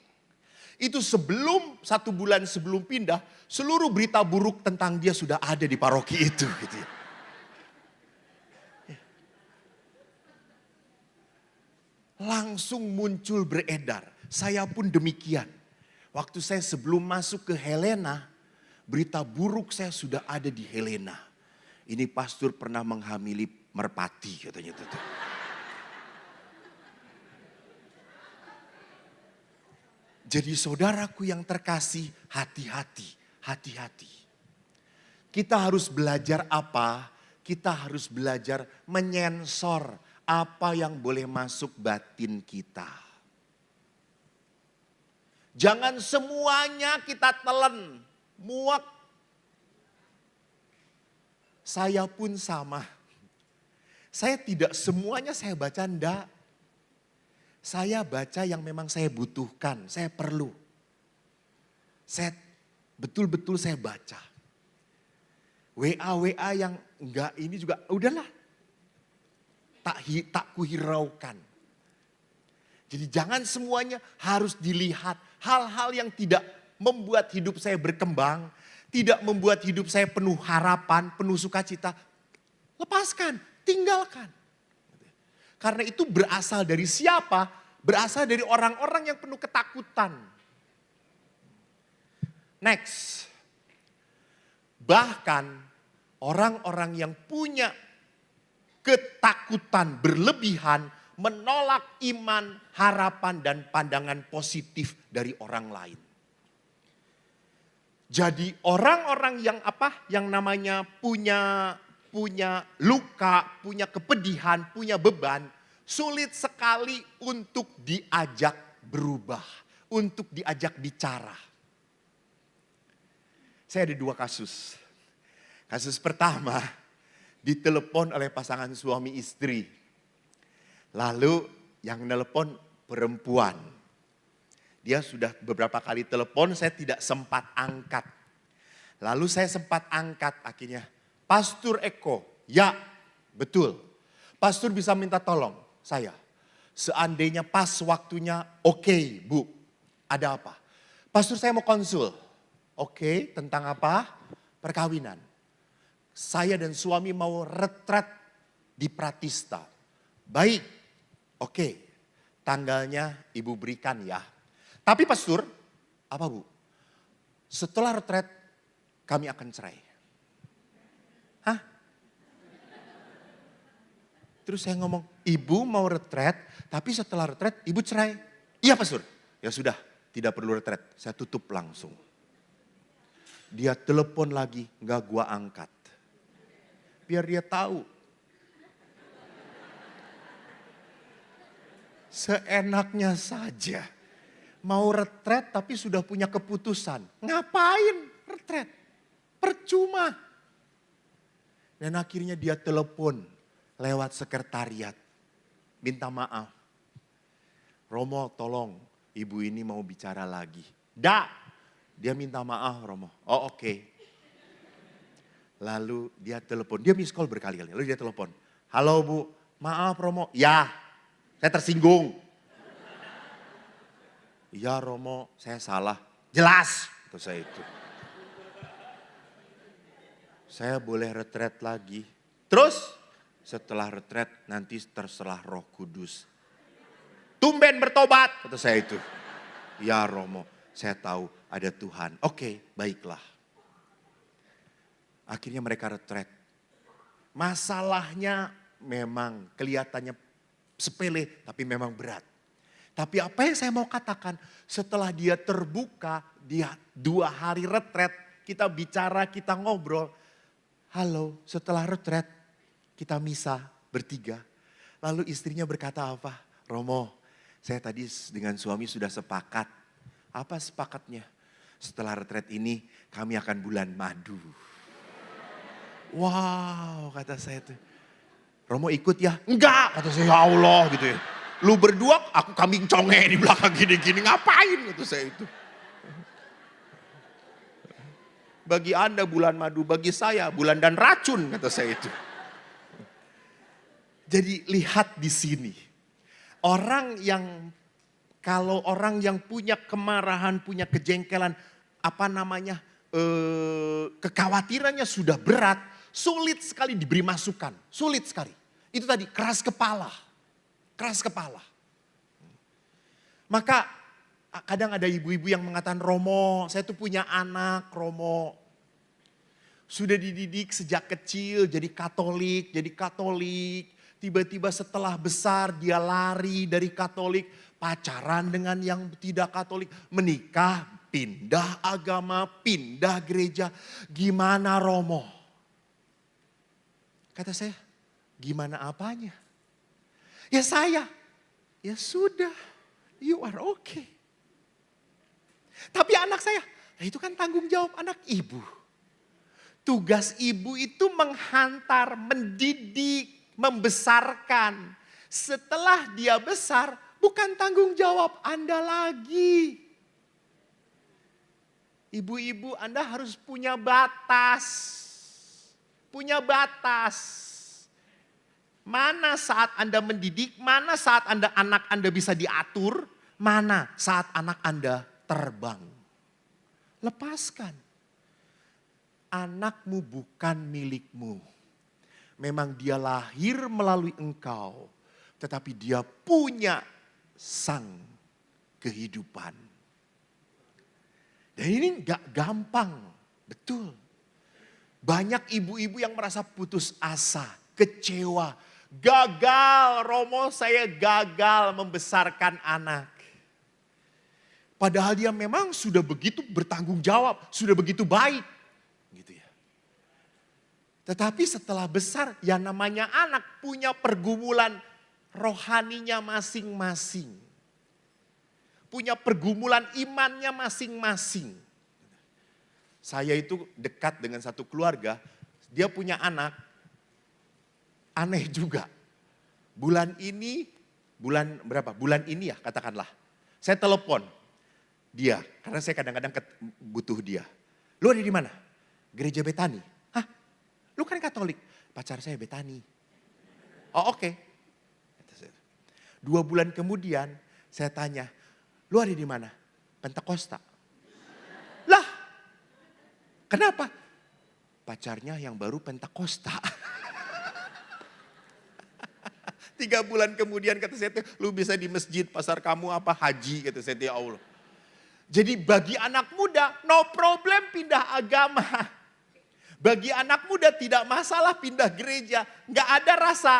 Itu sebelum 1 bulan sebelum pindah, seluruh berita buruk tentang dia sudah ada di paroki itu. Gitu ya. Langsung muncul beredar. Saya pun demikian. Waktu saya sebelum masuk ke Helena, berita buruk saya sudah ada di Helena. Ini pastor pernah menghamili merpati katanya itu. Jadi saudaraku yang terkasih, hati-hati, hati-hati. Kita harus belajar apa? Kita harus belajar menyensor apa yang boleh masuk batin kita. Jangan semuanya kita telan, muak. Saya pun sama. Saya tidak semuanya saya baca, enggak. Saya baca yang memang saya butuhkan, saya perlu. Saya betul-betul saya baca. WA yang enggak ini juga udahlah. Tak kuhiraukan. Jadi jangan semuanya harus dilihat. Hal-hal yang tidak membuat hidup saya berkembang. Tidak membuat hidup saya penuh harapan, penuh sukacita. Lepaskan, tinggalkan. Karena itu berasal dari siapa? Berasal dari orang-orang yang penuh ketakutan. Next. Bahkan orang-orang yang punya ketakutan berlebihan menolak iman, harapan dan pandangan positif dari orang lain. Jadi orang-orang yang yang namanya punya luka, punya kepedihan, punya beban, sulit sekali untuk diajak berubah, untuk diajak bicara. Saya ada 2 kasus. Kasus pertama, ditelepon oleh pasangan suami istri. Lalu yang nelpon perempuan. Dia sudah beberapa kali telepon, saya tidak sempat angkat. Lalu saya sempat angkat akhirnya. Pastor Eko, ya betul. Pastor bisa minta tolong saya. Seandainya pas waktunya, oke, Bu. Ada apa? Pastor saya mau konsul. Oke, tentang apa? Perkawinan. Saya dan suami mau retret di Pratista. Baik, oke. Tanggalnya Ibu berikan ya. Tapi pastor, apa Bu? Setelah retret kami akan cerai. Hah? Terus saya ngomong, Ibu mau retret, tapi setelah retret Ibu cerai. Iya pastor. Ya sudah, tidak perlu retret. Saya tutup langsung. Dia telepon lagi, gak gua angkat. Biar dia tahu. Seenaknya saja. Mau retret tapi sudah punya keputusan. Ngapain retret? Percuma. Dan akhirnya dia telepon lewat sekretariat. Minta maaf. Romo tolong ibu ini mau bicara lagi. Dia minta maaf Romo. Oh oke. Lalu dia telepon, dia miss call berkali-kali. Lalu dia telepon, halo Bu, maaf Romo. Ya, saya tersinggung. Iya Romo, saya salah. Jelas, kata saya itu. Saya boleh retret lagi. Terus setelah retret nanti terserah Roh Kudus. tumben bertobat. Kata saya itu. Ya Romo, saya tahu ada Tuhan. Oke, baiklah. Akhirnya mereka retret. Masalahnya memang kelihatannya sepele, tapi memang berat. Tapi apa yang saya mau katakan, setelah dia terbuka, dia 2 hari retret, kita bicara, kita ngobrol. Halo, setelah retret, kita misa bertiga. Lalu istrinya berkata apa? Romo, saya tadi dengan suami sudah sepakat. Apa sepakatnya? Setelah retret ini, kami akan bulan madu. Wow, kata saya tuh. Romo ikut ya? Enggak, kata saya, ya Allah gitu ya. Lu berdua, aku kambing conge di belakang gini-gini, ngapain? Kata saya itu. Bagi Anda bulan madu, bagi saya bulan dan racun, kata saya itu. Jadi lihat di sini. Kalau orang yang punya kemarahan, punya kejengkelan, kekhawatirannya sudah berat, sulit sekali diberi masukan, sulit sekali. Itu tadi, keras kepala. Keras kepala. Maka kadang ada ibu-ibu yang mengatakan, Romo, saya tuh punya anak, Romo. Sudah dididik sejak kecil jadi Katolik. Tiba-tiba setelah besar dia lari dari Katolik, pacaran dengan yang tidak Katolik, menikah, pindah agama, pindah gereja. Gimana Romo? Kata saya, gimana apanya? Ya saya, ya sudah, you are okay. Tapi anak saya, itu kan tanggung jawab anak ibu. Tugas ibu itu menghantar, mendidik, membesarkan. Setelah dia besar, bukan tanggung jawab Anda lagi. Ibu-ibu Anda harus punya batas. Punya batas. Mana saat Anda mendidik, mana saat anak Anda bisa diatur, mana saat anak Anda terbang. Lepaskan. Anakmu bukan milikmu. Memang dia lahir melalui engkau, tetapi dia punya sang kehidupan. Dan ini gak gampang, betul. Banyak ibu-ibu yang merasa putus asa, kecewa. Gagal, Romo, saya gagal membesarkan anak. Padahal dia memang sudah begitu bertanggung jawab, sudah begitu baik. Gitu ya. Tetapi setelah besar, ya namanya anak punya pergumulan rohaninya masing-masing. Punya pergumulan imannya masing-masing. Saya itu dekat dengan satu keluarga, dia punya anak, aneh juga. Bulan ini ya katakanlah. Saya telepon dia, karena saya kadang-kadang butuh dia. Lu ada di mana? Gereja Betani. Hah? Lu kan Katolik. Pacar saya Betani. Oh oke. 2 bulan kemudian saya tanya, lu ada di mana? Pentakosta. Lah, kenapa? Pacarnya yang baru Pentakosta. 3 bulan kemudian kata saya, lu bisa di masjid, pasar kamu apa haji, kata saya, ya Allah. Jadi bagi anak muda, no problem pindah agama. Bagi anak muda tidak masalah pindah gereja. Nggak ada rasa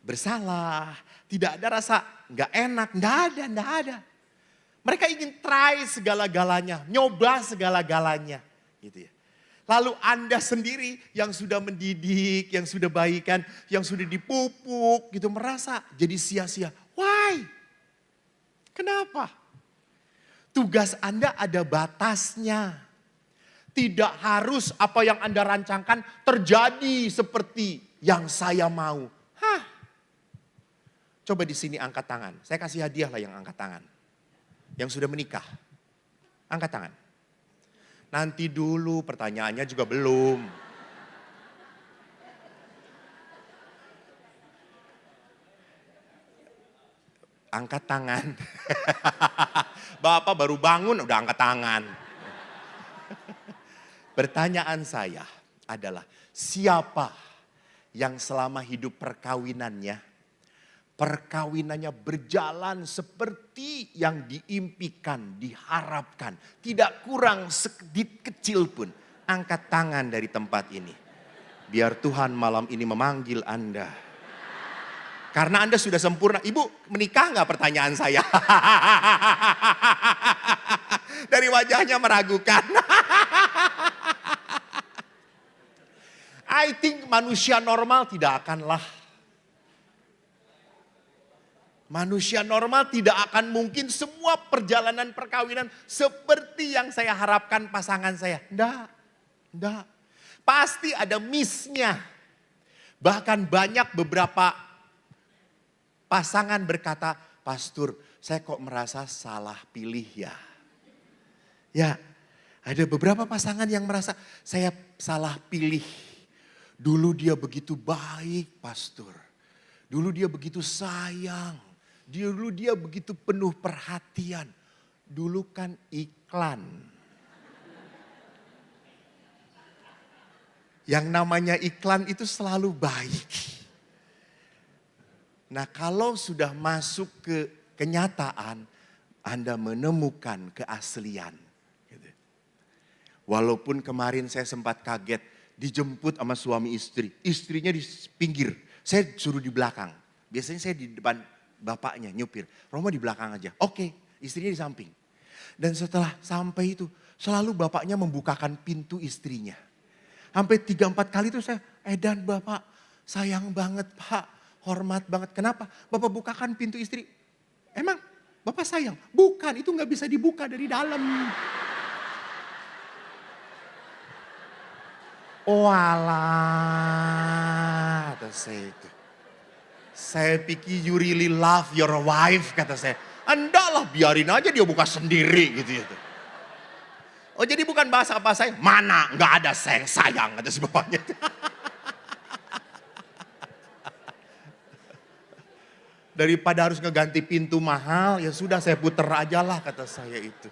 bersalah, tidak ada rasa nggak enak, nggak ada. Mereka ingin try segala-galanya, nyoba segala-galanya. Gitu ya. Lalu Anda sendiri yang sudah mendidik, yang sudah baikan, yang sudah dipupuk gitu merasa jadi sia-sia. Why? Kenapa? Tugas Anda ada batasnya. Tidak harus apa yang Anda rancangkan terjadi seperti yang saya mau. Hah? Coba di sini angkat tangan. Saya kasih hadiah lah yang angkat tangan. Yang sudah menikah. Angkat tangan. Nanti dulu, pertanyaannya juga belum. Angkat tangan. Bapak baru bangun udah angkat tangan. Pertanyaan saya adalah, siapa yang selama hidup perkawinannya perkawinannya berjalan seperti yang diimpikan, diharapkan. Tidak kurang sedikit kecil pun. Angkat tangan dari tempat ini. Biar Tuhan malam ini memanggil Anda. Karena Anda sudah sempurna. Ibu menikah nggak, pertanyaan saya? Dari wajahnya meragukan. I think manusia normal tidak akanlah. Manusia normal tidak akan mungkin semua perjalanan perkawinan seperti yang saya harapkan pasangan saya. Enggak. Pasti ada miss-nya. Bahkan banyak beberapa pasangan berkata, "Pastor, saya kok merasa salah pilih ya." Ya, ada beberapa pasangan yang merasa saya salah pilih. Dulu dia begitu baik, pastor. Dulu dia begitu sayang. Dulu dia begitu penuh perhatian. Dulu kan iklan. Yang namanya iklan itu selalu baik. Nah, kalau sudah masuk ke kenyataan, Anda menemukan keaslian. Walaupun kemarin saya sempat kaget, dijemput sama suami istri. Istrinya di pinggir, saya suruh di belakang. Biasanya saya di depan bapaknya nyupir. Romo di belakang aja. Oke, istrinya di samping. Dan setelah sampai itu, selalu bapaknya membukakan pintu istrinya. Sampai 3-4 kali itu saya, "Edan bapak, sayang banget pak, hormat banget." Kenapa? Bapak bukakan pintu istri. Emang bapak sayang? Bukan, itu gak bisa dibuka dari dalam. Oh alah, kata saya itu. Saya pikir you really love your wife, kata saya. Enggak lah, biarin aja dia buka sendiri gitu. Oh jadi bukan bahasa apa saya? Mana, nggak ada sayang, kata si bapaknya. Daripada harus ngeganti pintu mahal, ya sudah saya puter aja lah, kata saya itu.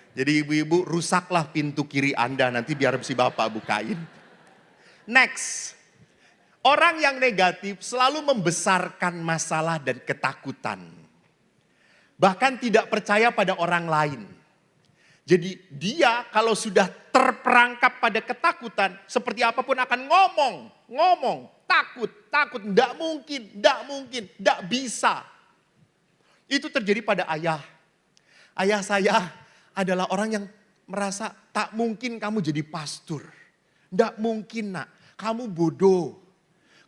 Jadi ibu-ibu, rusaklah pintu kiri Anda, nanti biar si bapak bukain. Next. Orang yang negatif selalu membesarkan masalah dan ketakutan. Bahkan tidak percaya pada orang lain. Jadi dia kalau sudah terperangkap pada ketakutan, seperti apapun akan ngomong, takut, enggak mungkin, enggak bisa. Itu terjadi pada ayah. Ayah saya adalah orang yang merasa tak mungkin kamu jadi pastor. Enggak mungkin nak, kamu bodoh.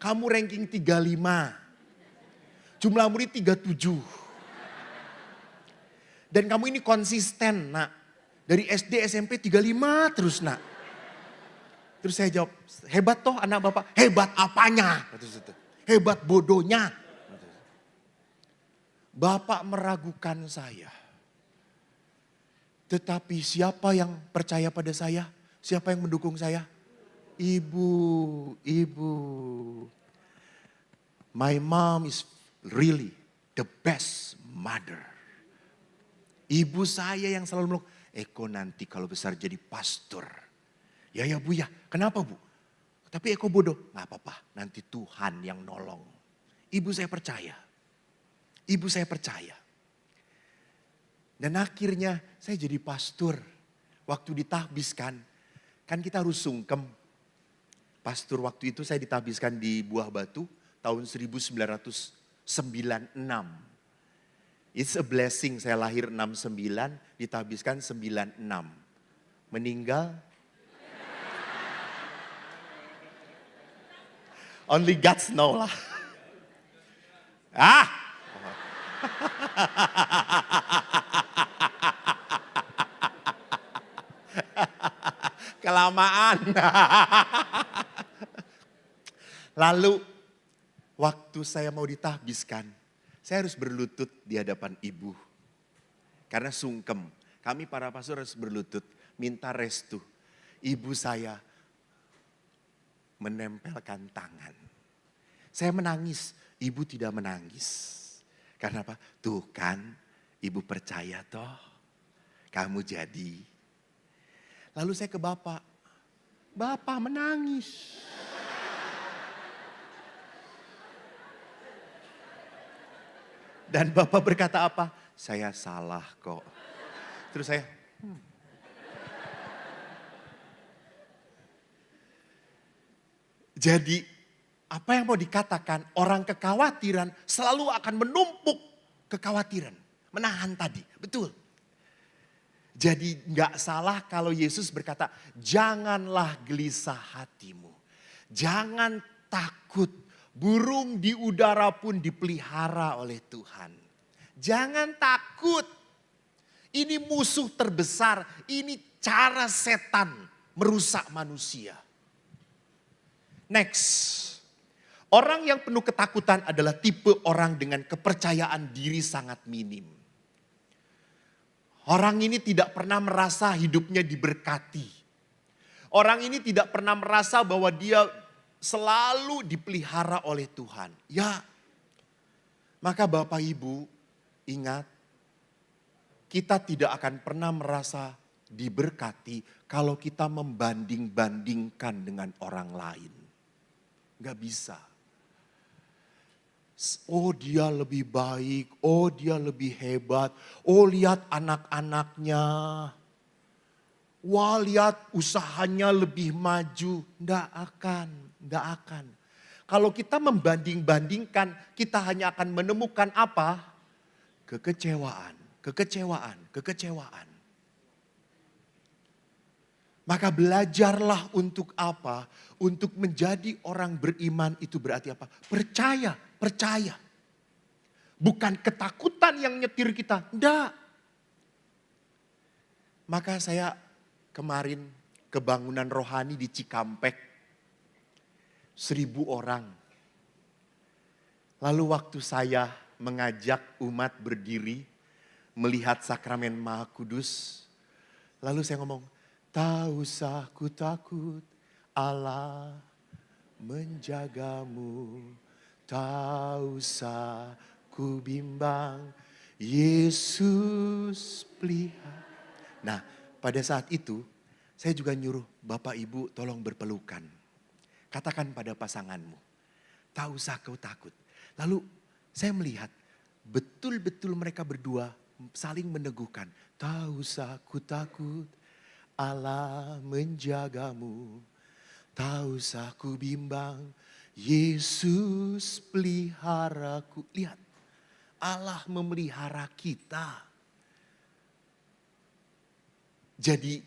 Kamu ranking 35. Jumlah murid 37. Dan kamu ini konsisten nak. Dari SD SMP 35 terus nak. Terus saya jawab, hebat toh anak bapak. Hebat apanya? Hebat bodohnya. Bapak meragukan saya. Tetapi siapa yang percaya pada saya? Siapa yang mendukung saya? Ibu. My mom is really the best mother. Ibu saya yang selalu bilang, Eko nanti kalau besar jadi pastor. Ya bu ya, kenapa bu? Tapi Eko bodoh, gak apa-apa, nanti Tuhan yang nolong. Ibu saya percaya. Dan akhirnya saya jadi pastor. Waktu ditahbiskan, kan kita harus sungkem. Pastor waktu itu saya ditahbiskan di Buah Batu tahun 1996. It's a blessing, saya lahir 69, ditahbiskan 96. Meninggal only God know lah. Kelamaan. Lalu waktu saya mau ditahbiskan, saya harus berlutut di hadapan ibu. Karena sungkem, kami para pastor harus berlutut, minta restu. Ibu saya menempelkan tangan. Saya menangis, ibu tidak menangis. Karena apa? Tuh kan, ibu percaya toh, kamu jadi. Lalu saya ke bapak menangis. Dan Bapak berkata apa? Saya salah kok. Terus saya, Jadi apa yang mau dikatakan, orang kekhawatiran selalu akan menumpuk kekhawatiran. Menahan tadi, betul. Jadi nggak salah kalau Yesus berkata, janganlah gelisah hatimu. Jangan takut, burung di udara pun dipelihara oleh Tuhan. Jangan takut, ini musuh terbesar, ini cara setan merusak manusia. Next, orang yang penuh ketakutan adalah tipe orang dengan kepercayaan diri sangat minim. Orang ini tidak pernah merasa hidupnya diberkati. Orang ini tidak pernah merasa bahwa dia selalu dipelihara oleh Tuhan. Ya, maka Bapak Ibu ingat, kita tidak akan pernah merasa diberkati kalau kita membanding-bandingkan dengan orang lain. Gak bisa. Oh dia lebih baik, oh dia lebih hebat, oh lihat anak-anaknya. Wah lihat usahanya lebih maju. Gak akan. Kalau kita membanding-bandingkan, kita hanya akan menemukan apa? Kekecewaan. Maka belajarlah untuk apa? Untuk menjadi orang beriman itu berarti apa? Percaya. Bukan ketakutan yang nyetir kita. Enggak. Maka saya kemarin kebangunan rohani di Cikampek. 1.000 orang. Lalu waktu saya mengajak umat berdiri melihat sakramen Maha Kudus. Lalu saya ngomong, tak usah ku takut, Allah menjagamu. Tak usah ku bimbang, Yesus pelihara. Nah, pada saat itu saya juga nyuruh Bapak Ibu tolong berpelukan. Katakan pada pasanganmu, tak usah kau takut. Lalu saya melihat betul-betul mereka berdua saling meneguhkan. Tak usah ku takut, Allah menjagamu. Tak usah ku bimbang, Yesus peliharaku. Lihat, Allah memelihara kita. Jadi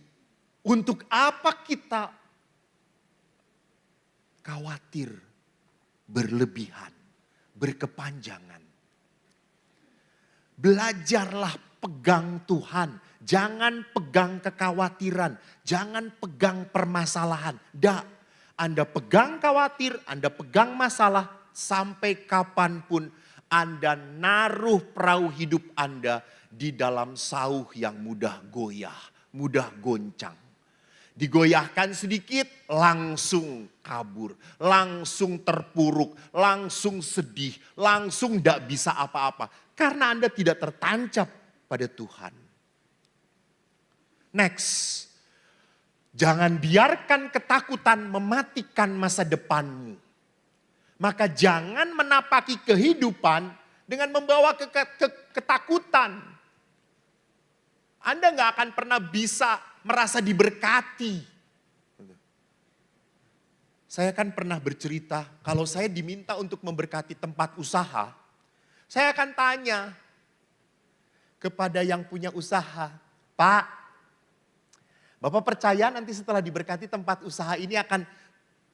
untuk apa kita khawatir berlebihan, berkepanjangan? Belajarlah pegang Tuhan. Jangan pegang kekhawatiran. Jangan pegang permasalahan. Anda pegang khawatir, Anda pegang masalah. Sampai kapanpun Anda naruh perahu hidup Anda di dalam sauh yang mudah goyah. Mudah goncang. Digoyahkan sedikit langsung kabur. Langsung terpuruk. Langsung sedih. Langsung tidak bisa apa-apa. Karena Anda tidak tertancap pada Tuhan. Next, jangan biarkan ketakutan mematikan masa depanmu. Maka jangan menapaki kehidupan dengan membawa ketakutan. Anda gak akan pernah bisa merasa diberkati. Saya kan pernah bercerita, kalau saya diminta untuk memberkati tempat usaha, saya akan tanya kepada yang punya usaha, Pak, Bapak percaya nanti setelah diberkati tempat usaha ini akan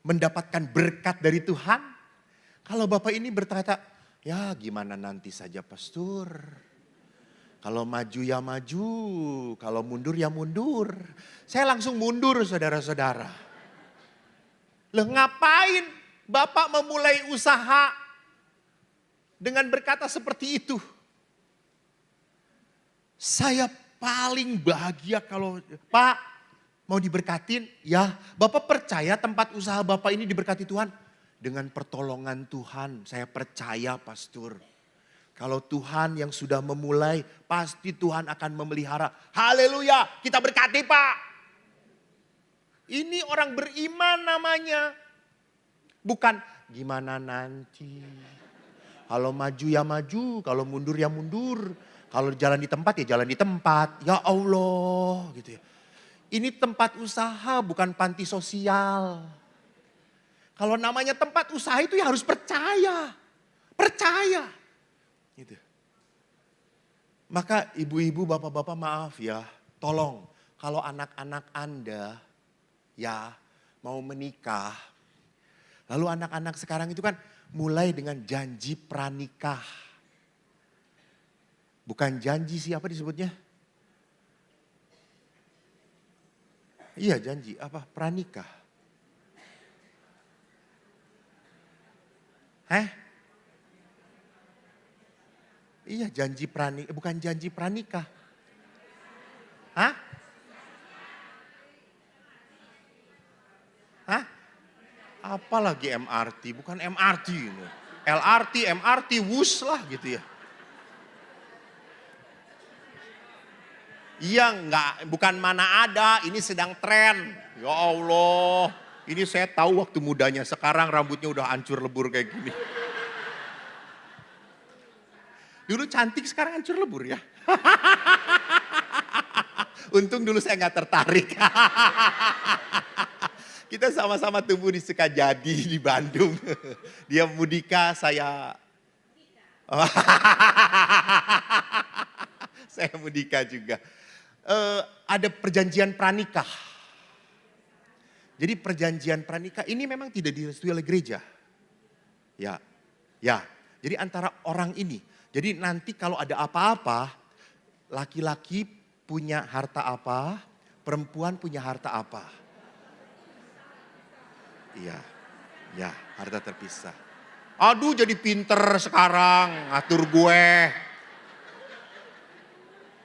mendapatkan berkat dari Tuhan? Kalau Bapak ini berkata, ya gimana nanti saja pastor. Kalau maju ya maju, kalau mundur ya mundur. Saya langsung mundur saudara-saudara. Loh ngapain Bapak memulai usaha dengan berkata seperti itu? Saya paling bahagia kalau, Pak, mau diberkatin? Ya, Bapak percaya tempat usaha Bapak ini diberkati Tuhan? Dengan pertolongan Tuhan, saya percaya pastor. Kalau Tuhan yang sudah memulai, pasti Tuhan akan memelihara. Haleluya, kita berkati Pak. Ini orang beriman namanya. Bukan gimana nanti. Kalau maju ya maju, kalau mundur ya mundur. Kalau jalan di tempat ya jalan di tempat. Ya Allah gitu ya. Ini tempat usaha bukan panti sosial. Kalau namanya tempat usaha itu ya harus percaya. Percaya. Gitu. Maka ibu-ibu, bapak-bapak maaf ya. Tolong kalau anak-anak Anda ya mau menikah. Lalu anak-anak sekarang itu kan mulai dengan janji pranikah. Bukan janji sih, apa disebutnya? Iya janji, apa? Pranikah. Iya janji pranikah, bukan janji pranikah. Hah? Hah? Apalagi MRT, bukan MRT ini. LRT, MRT, WUS lah gitu ya. Iya enggak, bukan mana ada, ini sedang tren. Ya Allah, ini saya tahu waktu mudanya, sekarang rambutnya udah hancur lebur kayak gini. Dulu cantik, sekarang hancur lebur ya. Untung dulu saya nggak tertarik. Kita sama-sama tumbuh di Sukajadi di Bandung. Dia Mudika, saya... saya Mudika juga. Ada perjanjian pranikah. Jadi perjanjian pranikah ini memang tidak direstui oleh gereja. Ya. Jadi antara orang ini. Jadi nanti kalau ada apa-apa, laki-laki punya harta apa, perempuan punya harta apa. Iya, harta terpisah. Aduh jadi pinter sekarang, ngatur gue.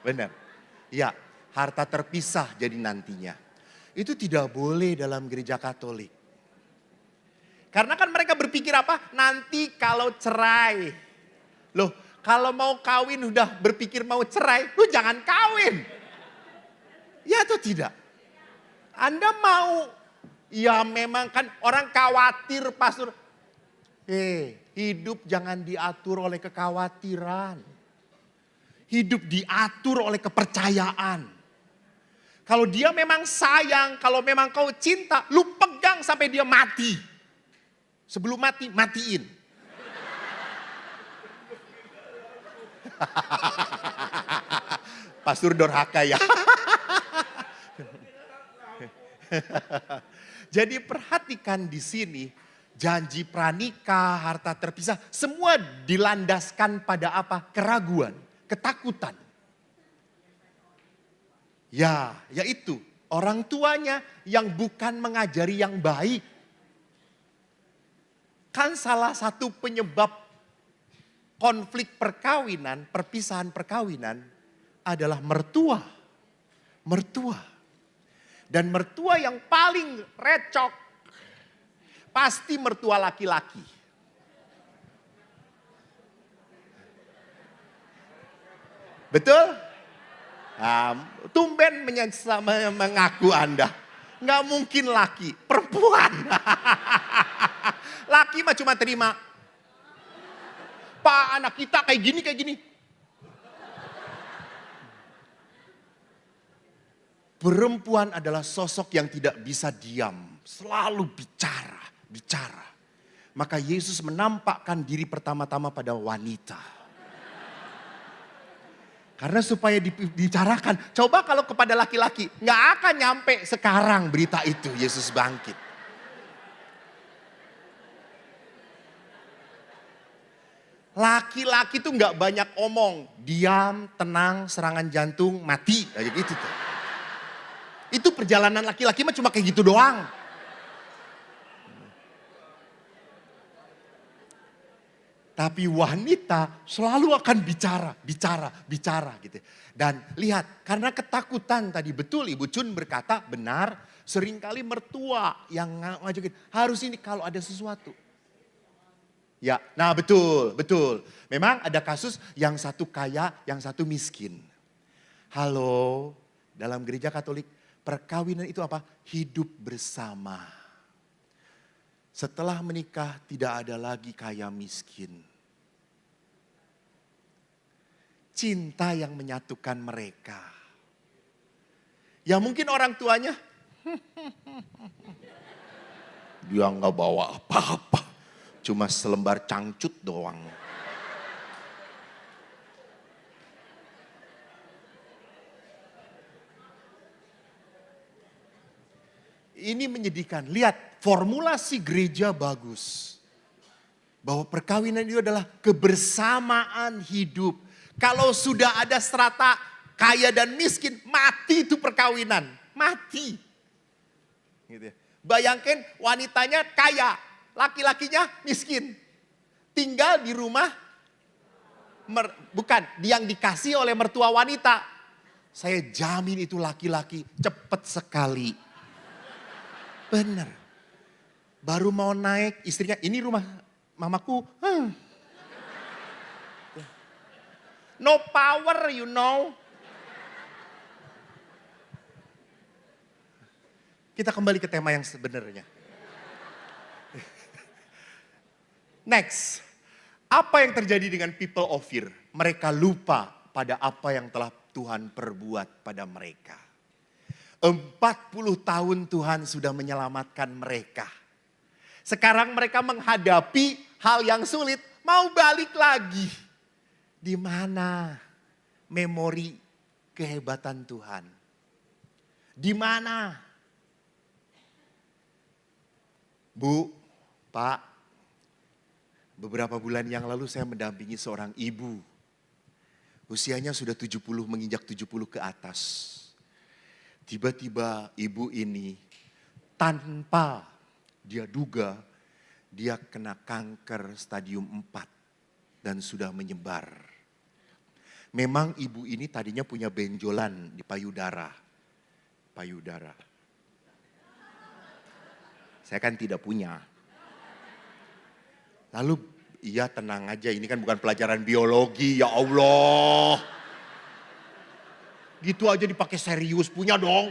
Benar. Iya, harta terpisah jadi nantinya. Itu tidak boleh dalam gereja Katolik. Karena kan mereka berpikir apa? Nanti kalau cerai. Loh, kalau mau kawin udah berpikir mau cerai, lu jangan kawin. Ya atau tidak? Anda mau, ya memang kan orang khawatir pastor. Hidup jangan diatur oleh kekhawatiran. Hidup diatur oleh kepercayaan. Kalau dia memang sayang, kalau memang kau cinta, lu pegang sampai dia mati. Sebelum mati, matiin. Pastor Dorhaka ya. Jadi perhatikan di sini, janji pranikah, harta terpisah, semua dilandaskan pada apa? Keraguan, ketakutan. Ya, yaitu orang tuanya yang bukan mengajari yang baik. Kan salah satu penyebab konflik perkawinan, perpisahan perkawinan adalah mertua. Mertua. Dan mertua yang paling recok pasti mertua laki-laki. Betul? Nah, tumben mengaku Anda. Nggak mungkin laki, perempuan. Laki mah cuma terima. Pak anak kita kayak gini. Perempuan adalah sosok yang tidak bisa diam. Selalu bicara. Maka Yesus menampakkan diri pertama-tama pada wanita. Karena supaya dibicarakan. Coba kalau kepada laki-laki. Nggak akan nyampe sekarang berita itu Yesus bangkit. Laki-laki tuh nggak banyak omong. Diam, tenang, serangan jantung, mati. Kayak gitu tuh. Itu perjalanan laki-laki mah cuma kayak gitu doang. Tapi wanita selalu akan bicara gitu. Dan lihat, karena ketakutan tadi betul Ibu Cun berkata benar, seringkali mertua yang ngajakin harus ini kalau ada sesuatu. Ya, nah betul. Memang ada kasus yang satu kaya, yang satu miskin. Halo, dalam gereja Katolik perkawinan itu apa? Hidup bersama. Setelah menikah tidak ada lagi kaya miskin. cinta yang menyatukan mereka. Ya mungkin orang tuanya, dia nggak bawa apa-apa, cuma selembar cangcut doang. Ini menyedihkan. Lihat, formulasi gereja bagus. Bahwa perkawinan itu adalah kebersamaan hidup. Kalau sudah ada strata kaya dan miskin, mati itu perkawinan. Mati. Gitu ya. Bayangkan wanitanya kaya, laki-lakinya miskin. Tinggal di rumah, bukan, yang dikasih oleh mertua wanita. Saya jamin itu laki-laki cepat sekali. Benar. Baru mau naik istrinya, ini rumah mamaku. No power, you know. Kita kembali ke tema yang sebenarnya. Next. Apa yang terjadi dengan people of fear? Mereka lupa pada apa yang telah Tuhan perbuat pada mereka. 40 tahun Tuhan sudah menyelamatkan mereka. Sekarang mereka menghadapi hal yang sulit, mau balik lagi. Di mana memori kehebatan Tuhan? Di mana? Bu, Pak, beberapa bulan yang lalu saya mendampingi seorang ibu. Usianya sudah 70, menginjak 70 ke atas. Tiba-tiba ibu ini tanpa dia duga, dia kena kanker stadium 4 dan sudah menyebar. Memang ibu ini tadinya punya benjolan di payudara. Payudara. Saya kan tidak punya. Lalu iya tenang aja, ini kan bukan pelajaran biologi, ya Allah. Gitu aja dipakai serius, punya dong.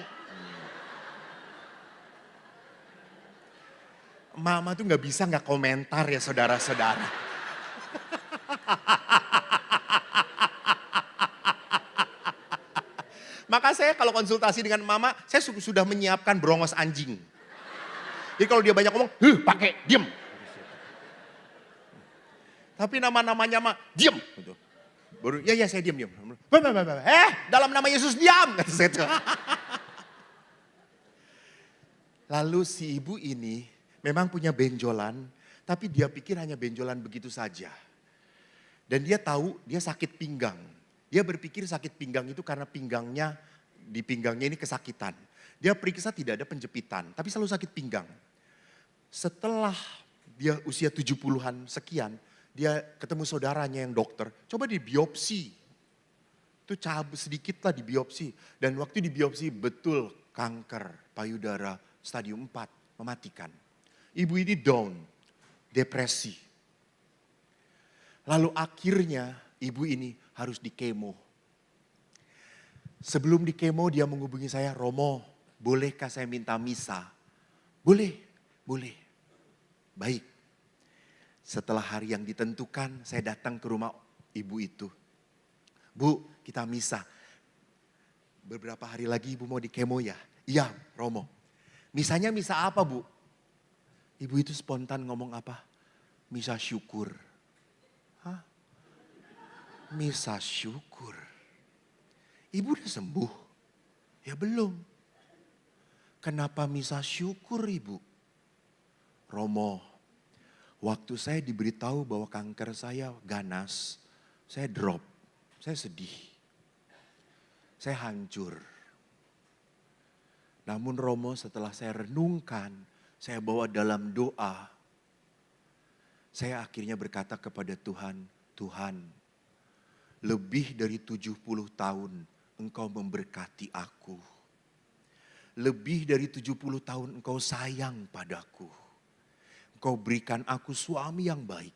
Mama tuh gak bisa gak komentar ya saudara-saudara. Maka saya kalau konsultasi dengan mama, saya sudah menyiapkan brongos anjing. Jadi kalau dia banyak ngomong, pakai, diem. Tapi nama-namanya mah, diem. Baru, ya saya diem. Dalam nama Yesus diam. Lalu si ibu ini memang punya benjolan, tapi dia pikir hanya benjolan begitu saja. Dan dia tahu dia sakit pinggang. Dia berpikir sakit pinggang itu karena di pinggangnya ini kesakitan. Dia periksa tidak ada penjepitan, tapi selalu sakit pinggang. Setelah dia usia 70-an sekian, dia ketemu saudaranya yang dokter, coba dibiopsi. Itu cabut sedikit lah dibiopsi. Dan waktu dibiopsi betul kanker payudara stadium 4 mematikan. Ibu ini down, depresi. Lalu akhirnya ibu ini harus dikemo. Sebelum dikemo dia menghubungi saya, Romo, bolehkah saya minta misa? Boleh. Baik. Setelah hari yang ditentukan, saya datang ke rumah ibu itu. Bu, kita misa. Beberapa hari lagi ibu mau dikemo ya? Iya, Romo. Misanya misa apa, Bu? Ibu itu spontan ngomong apa? Misa syukur. Hah? Misa syukur. Ibu udah sembuh? Ya belum. Kenapa misa syukur, Ibu? Romo, waktu saya diberitahu bahwa kanker saya ganas, saya drop, saya sedih, saya hancur. Namun Romo setelah saya renungkan, saya bawa dalam doa, saya akhirnya berkata kepada Tuhan, Tuhan, lebih dari 70 tahun Engkau memberkati aku. Lebih dari 70 tahun Engkau sayang padaku. Engkau berikan aku suami yang baik.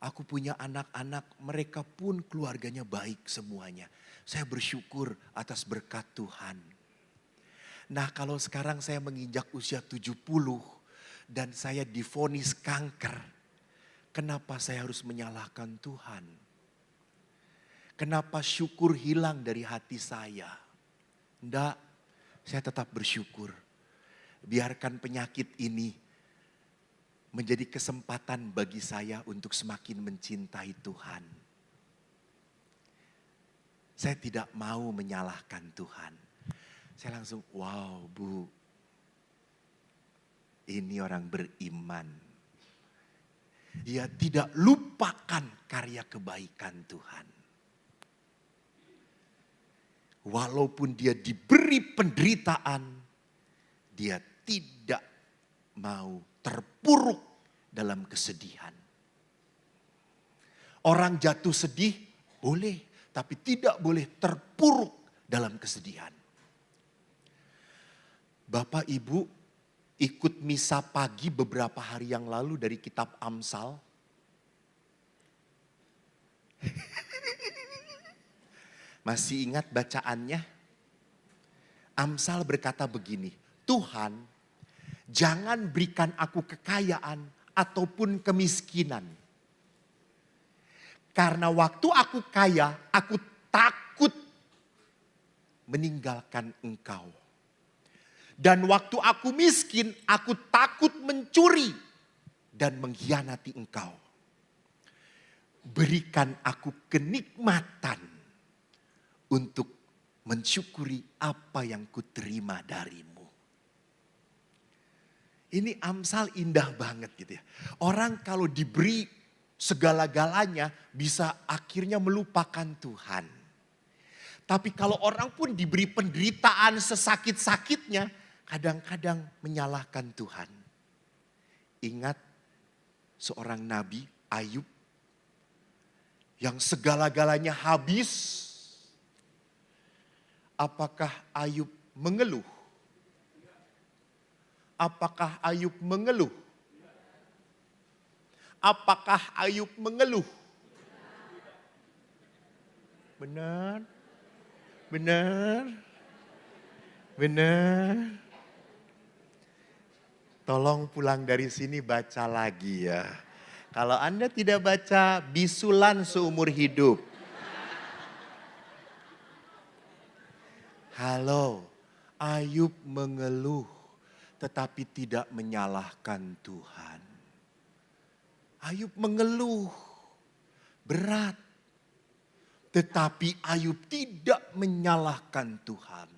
Aku punya anak-anak, mereka pun keluarganya baik semuanya. Saya bersyukur atas berkat Tuhan. Nah kalau sekarang saya menginjak usia 70 dan saya divonis kanker. Kenapa saya harus menyalahkan Tuhan? Kenapa syukur hilang dari hati saya? Enggak, saya tetap bersyukur. Biarkan penyakit ini menjadi kesempatan bagi saya untuk semakin mencintai Tuhan. Saya tidak mau menyalahkan Tuhan. Saya langsung, wow Bu, ini orang beriman. Dia tidak lupakan karya kebaikan Tuhan. Walaupun dia diberi penderitaan, dia tidak mau terpuruk dalam kesedihan. Orang jatuh sedih boleh, tapi tidak boleh terpuruk dalam kesedihan. Bapak Ibu ikut misa pagi beberapa hari yang lalu dari kitab Amsal. Masih ingat bacaannya? Amsal berkata begini, Tuhan, jangan berikan aku kekayaan ataupun kemiskinan. Karena waktu aku kaya, aku takut meninggalkan Engkau. Dan waktu aku miskin, aku takut mencuri dan mengkhianati Engkau. Berikan aku kenikmatan untuk mensyukuri apa yang kuterima darimu. Ini Amsal indah banget gitu ya. Orang kalau diberi segala-galanya bisa akhirnya melupakan Tuhan. Tapi kalau orang pun diberi penderitaan sesakit-sakitnya, kadang-kadang menyalahkan Tuhan. Ingat seorang nabi Ayub yang segala-galanya habis. Apakah Ayub mengeluh? Apakah Ayub mengeluh? Apakah Ayub mengeluh? Benar? Benar? Benar? Tolong pulang dari sini baca lagi ya. Kalau Anda tidak baca, bisulan seumur hidup. Halo, Ayub mengeluh tetapi tidak menyalahkan Tuhan. Ayub mengeluh berat, tetapi Ayub tidak menyalahkan Tuhan.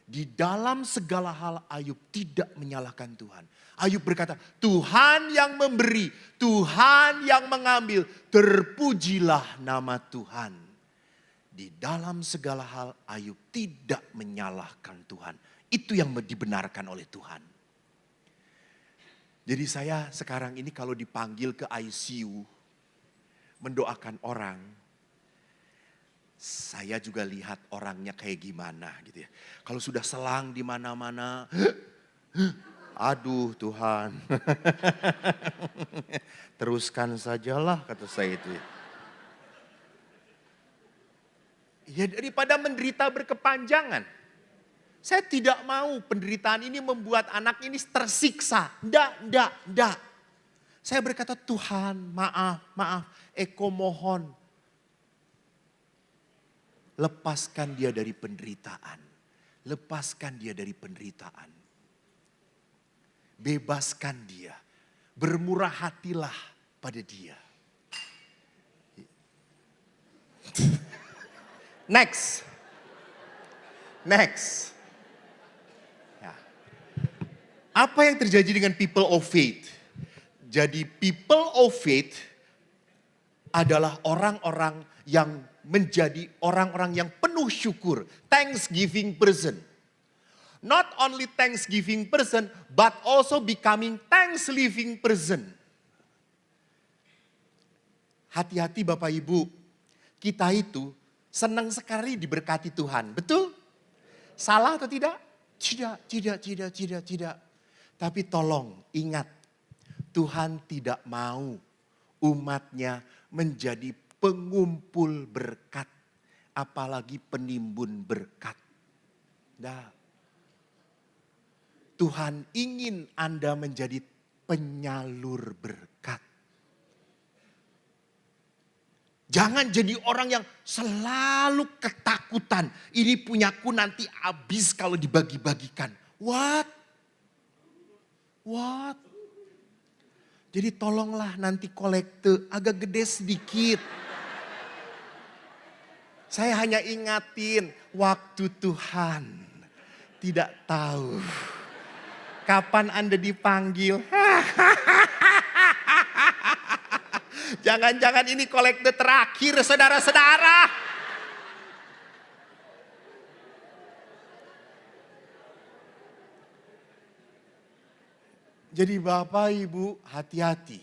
Di dalam segala hal Ayub tidak menyalahkan Tuhan. Ayub berkata, Tuhan yang memberi, Tuhan yang mengambil, terpujilah nama Tuhan. Di dalam segala hal Ayub tidak menyalahkan Tuhan. Itu yang dibenarkan oleh Tuhan. Jadi saya sekarang ini kalau dipanggil ke ICU, mendoakan orang, saya juga lihat orangnya kayak gimana gitu ya. Kalau sudah selang di mana-mana, aduh Tuhan. Teruskan sajalah kata saya itu ya. Ya daripada menderita berkepanjangan. Saya tidak mau penderitaan ini membuat anak ini tersiksa. Ndak. Saya berkata Tuhan maaf. Eko mohon. Lepaskan dia dari penderitaan. Lepaskan dia dari penderitaan. Bebaskan dia. Bermurah hatilah pada dia. Next. Ya. Apa yang terjadi dengan people of faith? Jadi people of faith adalah orang-orang yang menjadi orang-orang yang penuh syukur. Thanksgiving person. Not only thanksgiving person, but also becoming thanks-living person. Hati-hati Bapak Ibu, kita itu senang sekali diberkati Tuhan, betul? Salah atau tidak? Tidak. Tapi tolong ingat, Tuhan tidak mau umatnya menjadi pengumpul berkat, apalagi penimbun berkat. Nah, Tuhan ingin Anda menjadi penyalur berkat. Jangan jadi orang yang selalu ketakutan. Ini punyaku nanti habis kalau dibagi-bagikan. What? Jadi tolonglah nanti kolekte agak gede sedikit. Saya hanya ingatin waktu Tuhan. Tidak tahu kapan Anda dipanggil. Jangan-jangan ini kolekte terakhir saudara-saudara. Jadi Bapak Ibu hati-hati.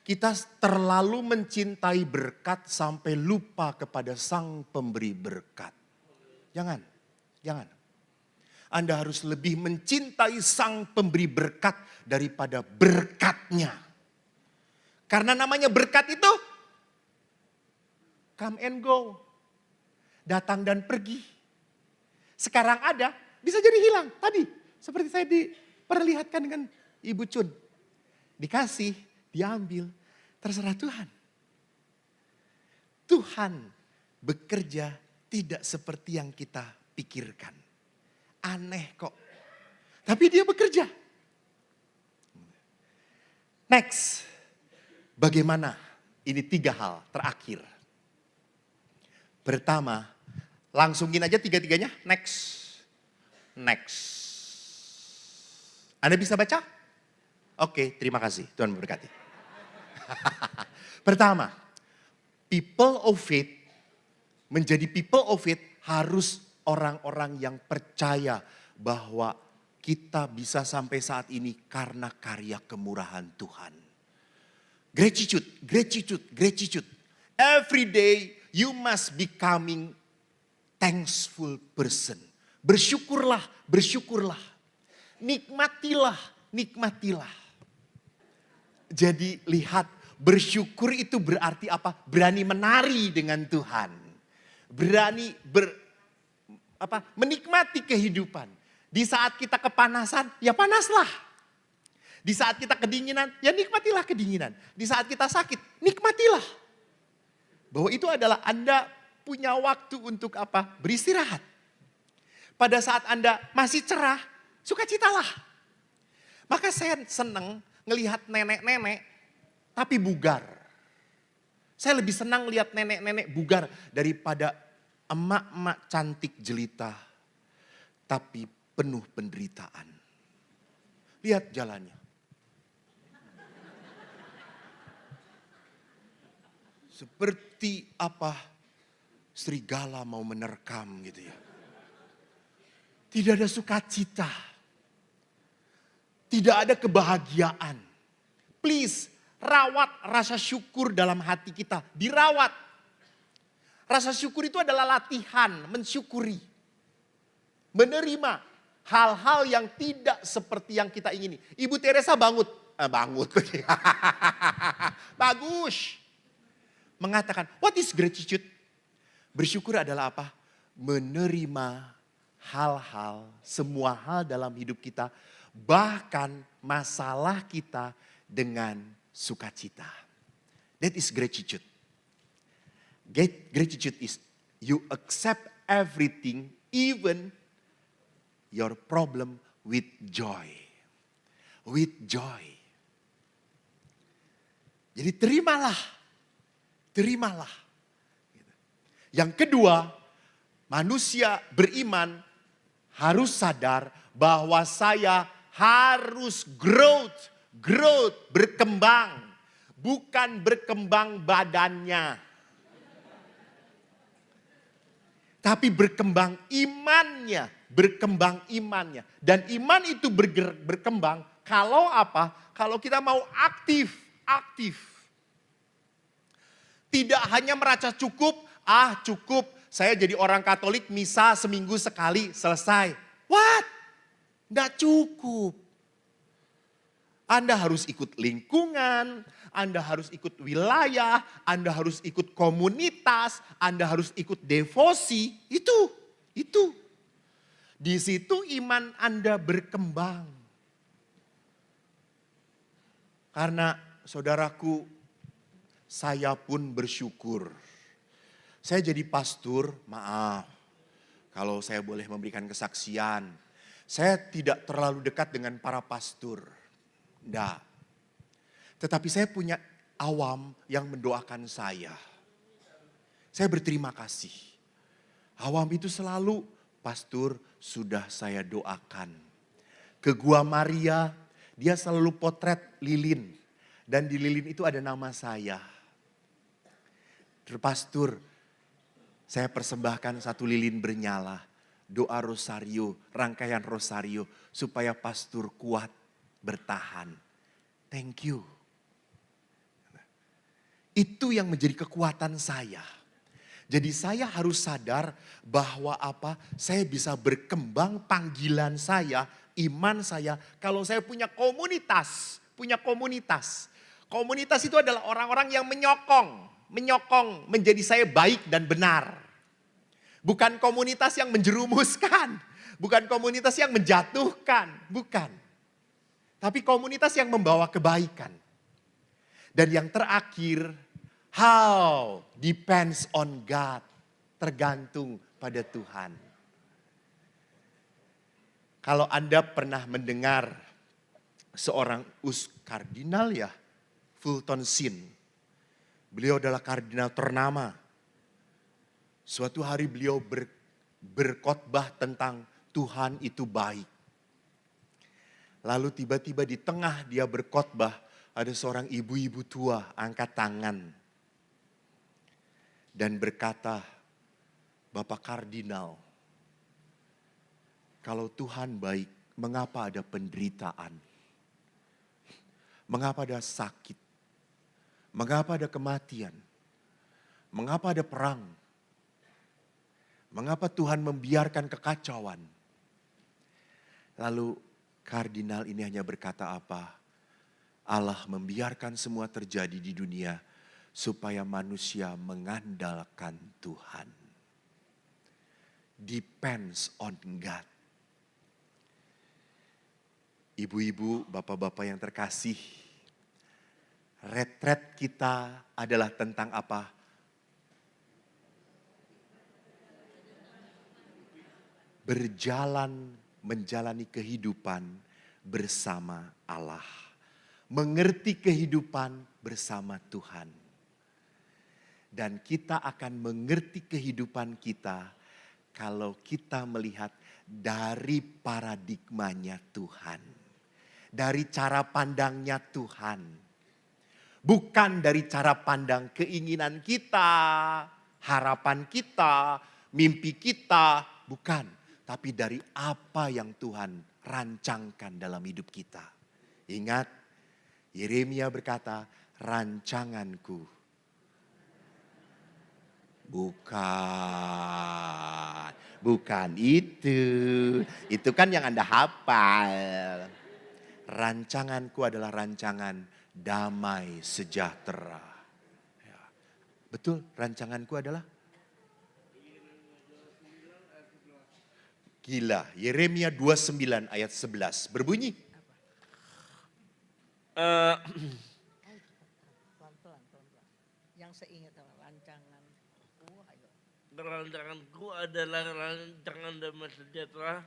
Kita terlalu mencintai berkat sampai lupa kepada Sang Pemberi berkat. Jangan. Anda harus lebih mencintai Sang Pemberi berkat daripada berkatnya. Karena namanya berkat itu come and go. Datang dan pergi. Sekarang ada, bisa jadi hilang. Tadi seperti saya diperlihatkan dengan Ibu Cun. Dikasih, diambil, terserah Tuhan. Tuhan bekerja tidak seperti yang kita pikirkan. Aneh kok. Tapi dia bekerja. Next. Bagaimana? Ini 3 hal terakhir. Pertama, langsungin aja 3-3-nya. Next. Anda bisa baca? Oke, terima kasih. Tuhan memberkati. Pertama, people of faith, menjadi people of faith harus orang-orang yang percaya bahwa kita bisa sampai saat ini karena karya kemurahan Tuhan. Gratitude. Every day you must becoming thankful person. Bersyukurlah. Nikmatilah. Jadi lihat, bersyukur itu berarti apa? Berani menari dengan Tuhan. Berani menikmati kehidupan. Di saat kita kepanasan, ya panaslah. Di saat kita kedinginan, ya nikmatilah kedinginan. Di saat kita sakit, nikmatilah. Bahwa itu adalah Anda punya waktu untuk apa? Beristirahat. Pada saat Anda masih cerah, sukacitalah. Maka saya senang ngelihat nenek-nenek tapi bugar. Saya lebih senang lihat nenek-nenek bugar daripada emak-emak cantik jelita tapi penuh penderitaan. Lihat jalannya. Seperti apa serigala mau menerkam gitu ya. Tidak ada sukacita. Tidak ada kebahagiaan. Please, rawat rasa syukur dalam hati kita. Dirawat. Rasa syukur itu adalah latihan, mensyukuri. Menerima hal-hal yang tidak seperti yang kita ingini. Ibu Teresa bangut. Bagus. Mengatakan, what is gratitude? Bersyukur adalah apa? Menerima hal-hal, semua hal dalam hidup kita, bahkan masalah kita dengan sukacita. That is gratitude. Gratitude is you accept everything, even your problem with joy. With joy. Jadi terimalah. Yang kedua, manusia beriman harus sadar bahwa saya harus growth, berkembang. Bukan berkembang badannya. Tapi berkembang imannya. Dan iman itu berkembang kalau apa? Kalau kita mau aktif. Tidak hanya merasa cukup, cukup. Saya jadi orang Katolik misa seminggu sekali, selesai. What? Nggak cukup. Anda harus ikut lingkungan, Anda harus ikut wilayah, Anda harus ikut komunitas, Anda harus ikut devosi. Itu. Di situ iman Anda berkembang. Karena saudaraku, saya pun bersyukur. Saya jadi pastor, maaf. Kalau saya boleh memberikan kesaksian, saya tidak terlalu dekat dengan para pastor. Enggak. Tetapi saya punya awam yang mendoakan saya. Saya berterima kasih. Awam itu selalu, pastor sudah saya doakan. Ke Gua Maria, dia selalu potret lilin. Dan di lilin itu ada nama saya. Pastor, saya persembahkan satu lilin bernyala. Doa rosario, rangkaian rosario. Supaya pastor kuat bertahan. Thank you. Itu yang menjadi kekuatan saya. Jadi saya harus sadar bahwa saya bisa berkembang panggilan saya, iman saya. Kalau saya punya komunitas. Komunitas itu adalah orang-orang yang menyokong menjadi saya baik dan benar. Bukan komunitas yang menjerumuskan. Bukan komunitas yang menjatuhkan. Bukan. Tapi komunitas yang membawa kebaikan. Dan yang terakhir, how depends on God. Tergantung pada Tuhan. Kalau Anda pernah mendengar seorang kardinal ya, Fulton Sheen. Beliau adalah kardinal ternama. Suatu hari beliau berkhotbah tentang Tuhan itu baik. Lalu tiba-tiba di tengah dia berkhotbah, ada seorang ibu-ibu tua angkat tangan. Dan berkata, Bapak Kardinal, kalau Tuhan baik, mengapa ada penderitaan? Mengapa ada sakit? Mengapa ada kematian? Mengapa ada perang? Mengapa Tuhan membiarkan kekacauan? Lalu kardinal ini hanya berkata apa? Allah membiarkan semua terjadi di dunia supaya manusia mengandalkan Tuhan. Depends on God. Ibu-ibu, bapak-bapak yang terkasih, retret kita adalah tentang apa? Berjalan menjalani kehidupan bersama Allah. Mengerti kehidupan bersama Tuhan. Dan kita akan mengerti kehidupan kita kalau kita melihat dari paradigmanya Tuhan. Dari cara pandangnya Tuhan. Bukan dari cara pandang keinginan kita, harapan kita, mimpi kita. Bukan, tapi dari apa yang Tuhan rancangkan dalam hidup kita. Ingat, Yeremia berkata, rancanganku. Bukan itu. Itu kan yang Anda hafal. Rancanganku adalah rancangan damai sejahtera. Ya. Betul, rancanganku adalah? Gila, Yeremia 29 ayat 11 berbunyi. Pelan-pelan. Yang seingat rancanganku adalah rancangan damai sejahtera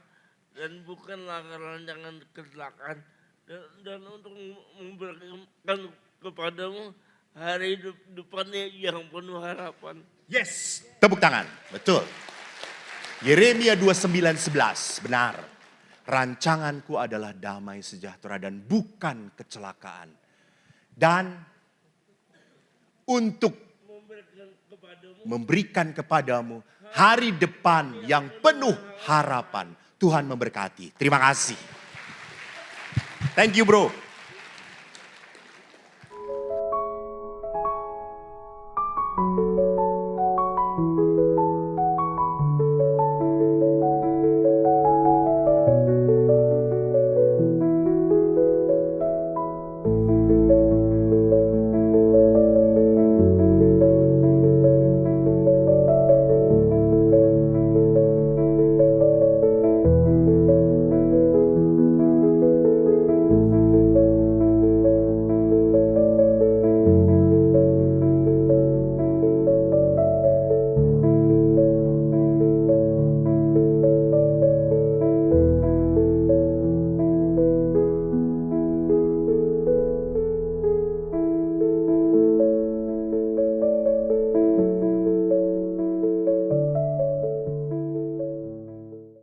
dan bukanlah rancangan kecelakaan dan untuk memberikan kepadamu hari depannya yang penuh harapan. Yes, tepuk tangan, betul. Yeremia 29:11, benar. Rancanganku adalah damai sejahtera dan bukan kecelakaan. Dan untuk memberikan kepadamu hari depan yang penuh harapan. Tuhan memberkati. Terima kasih. Thank you bro.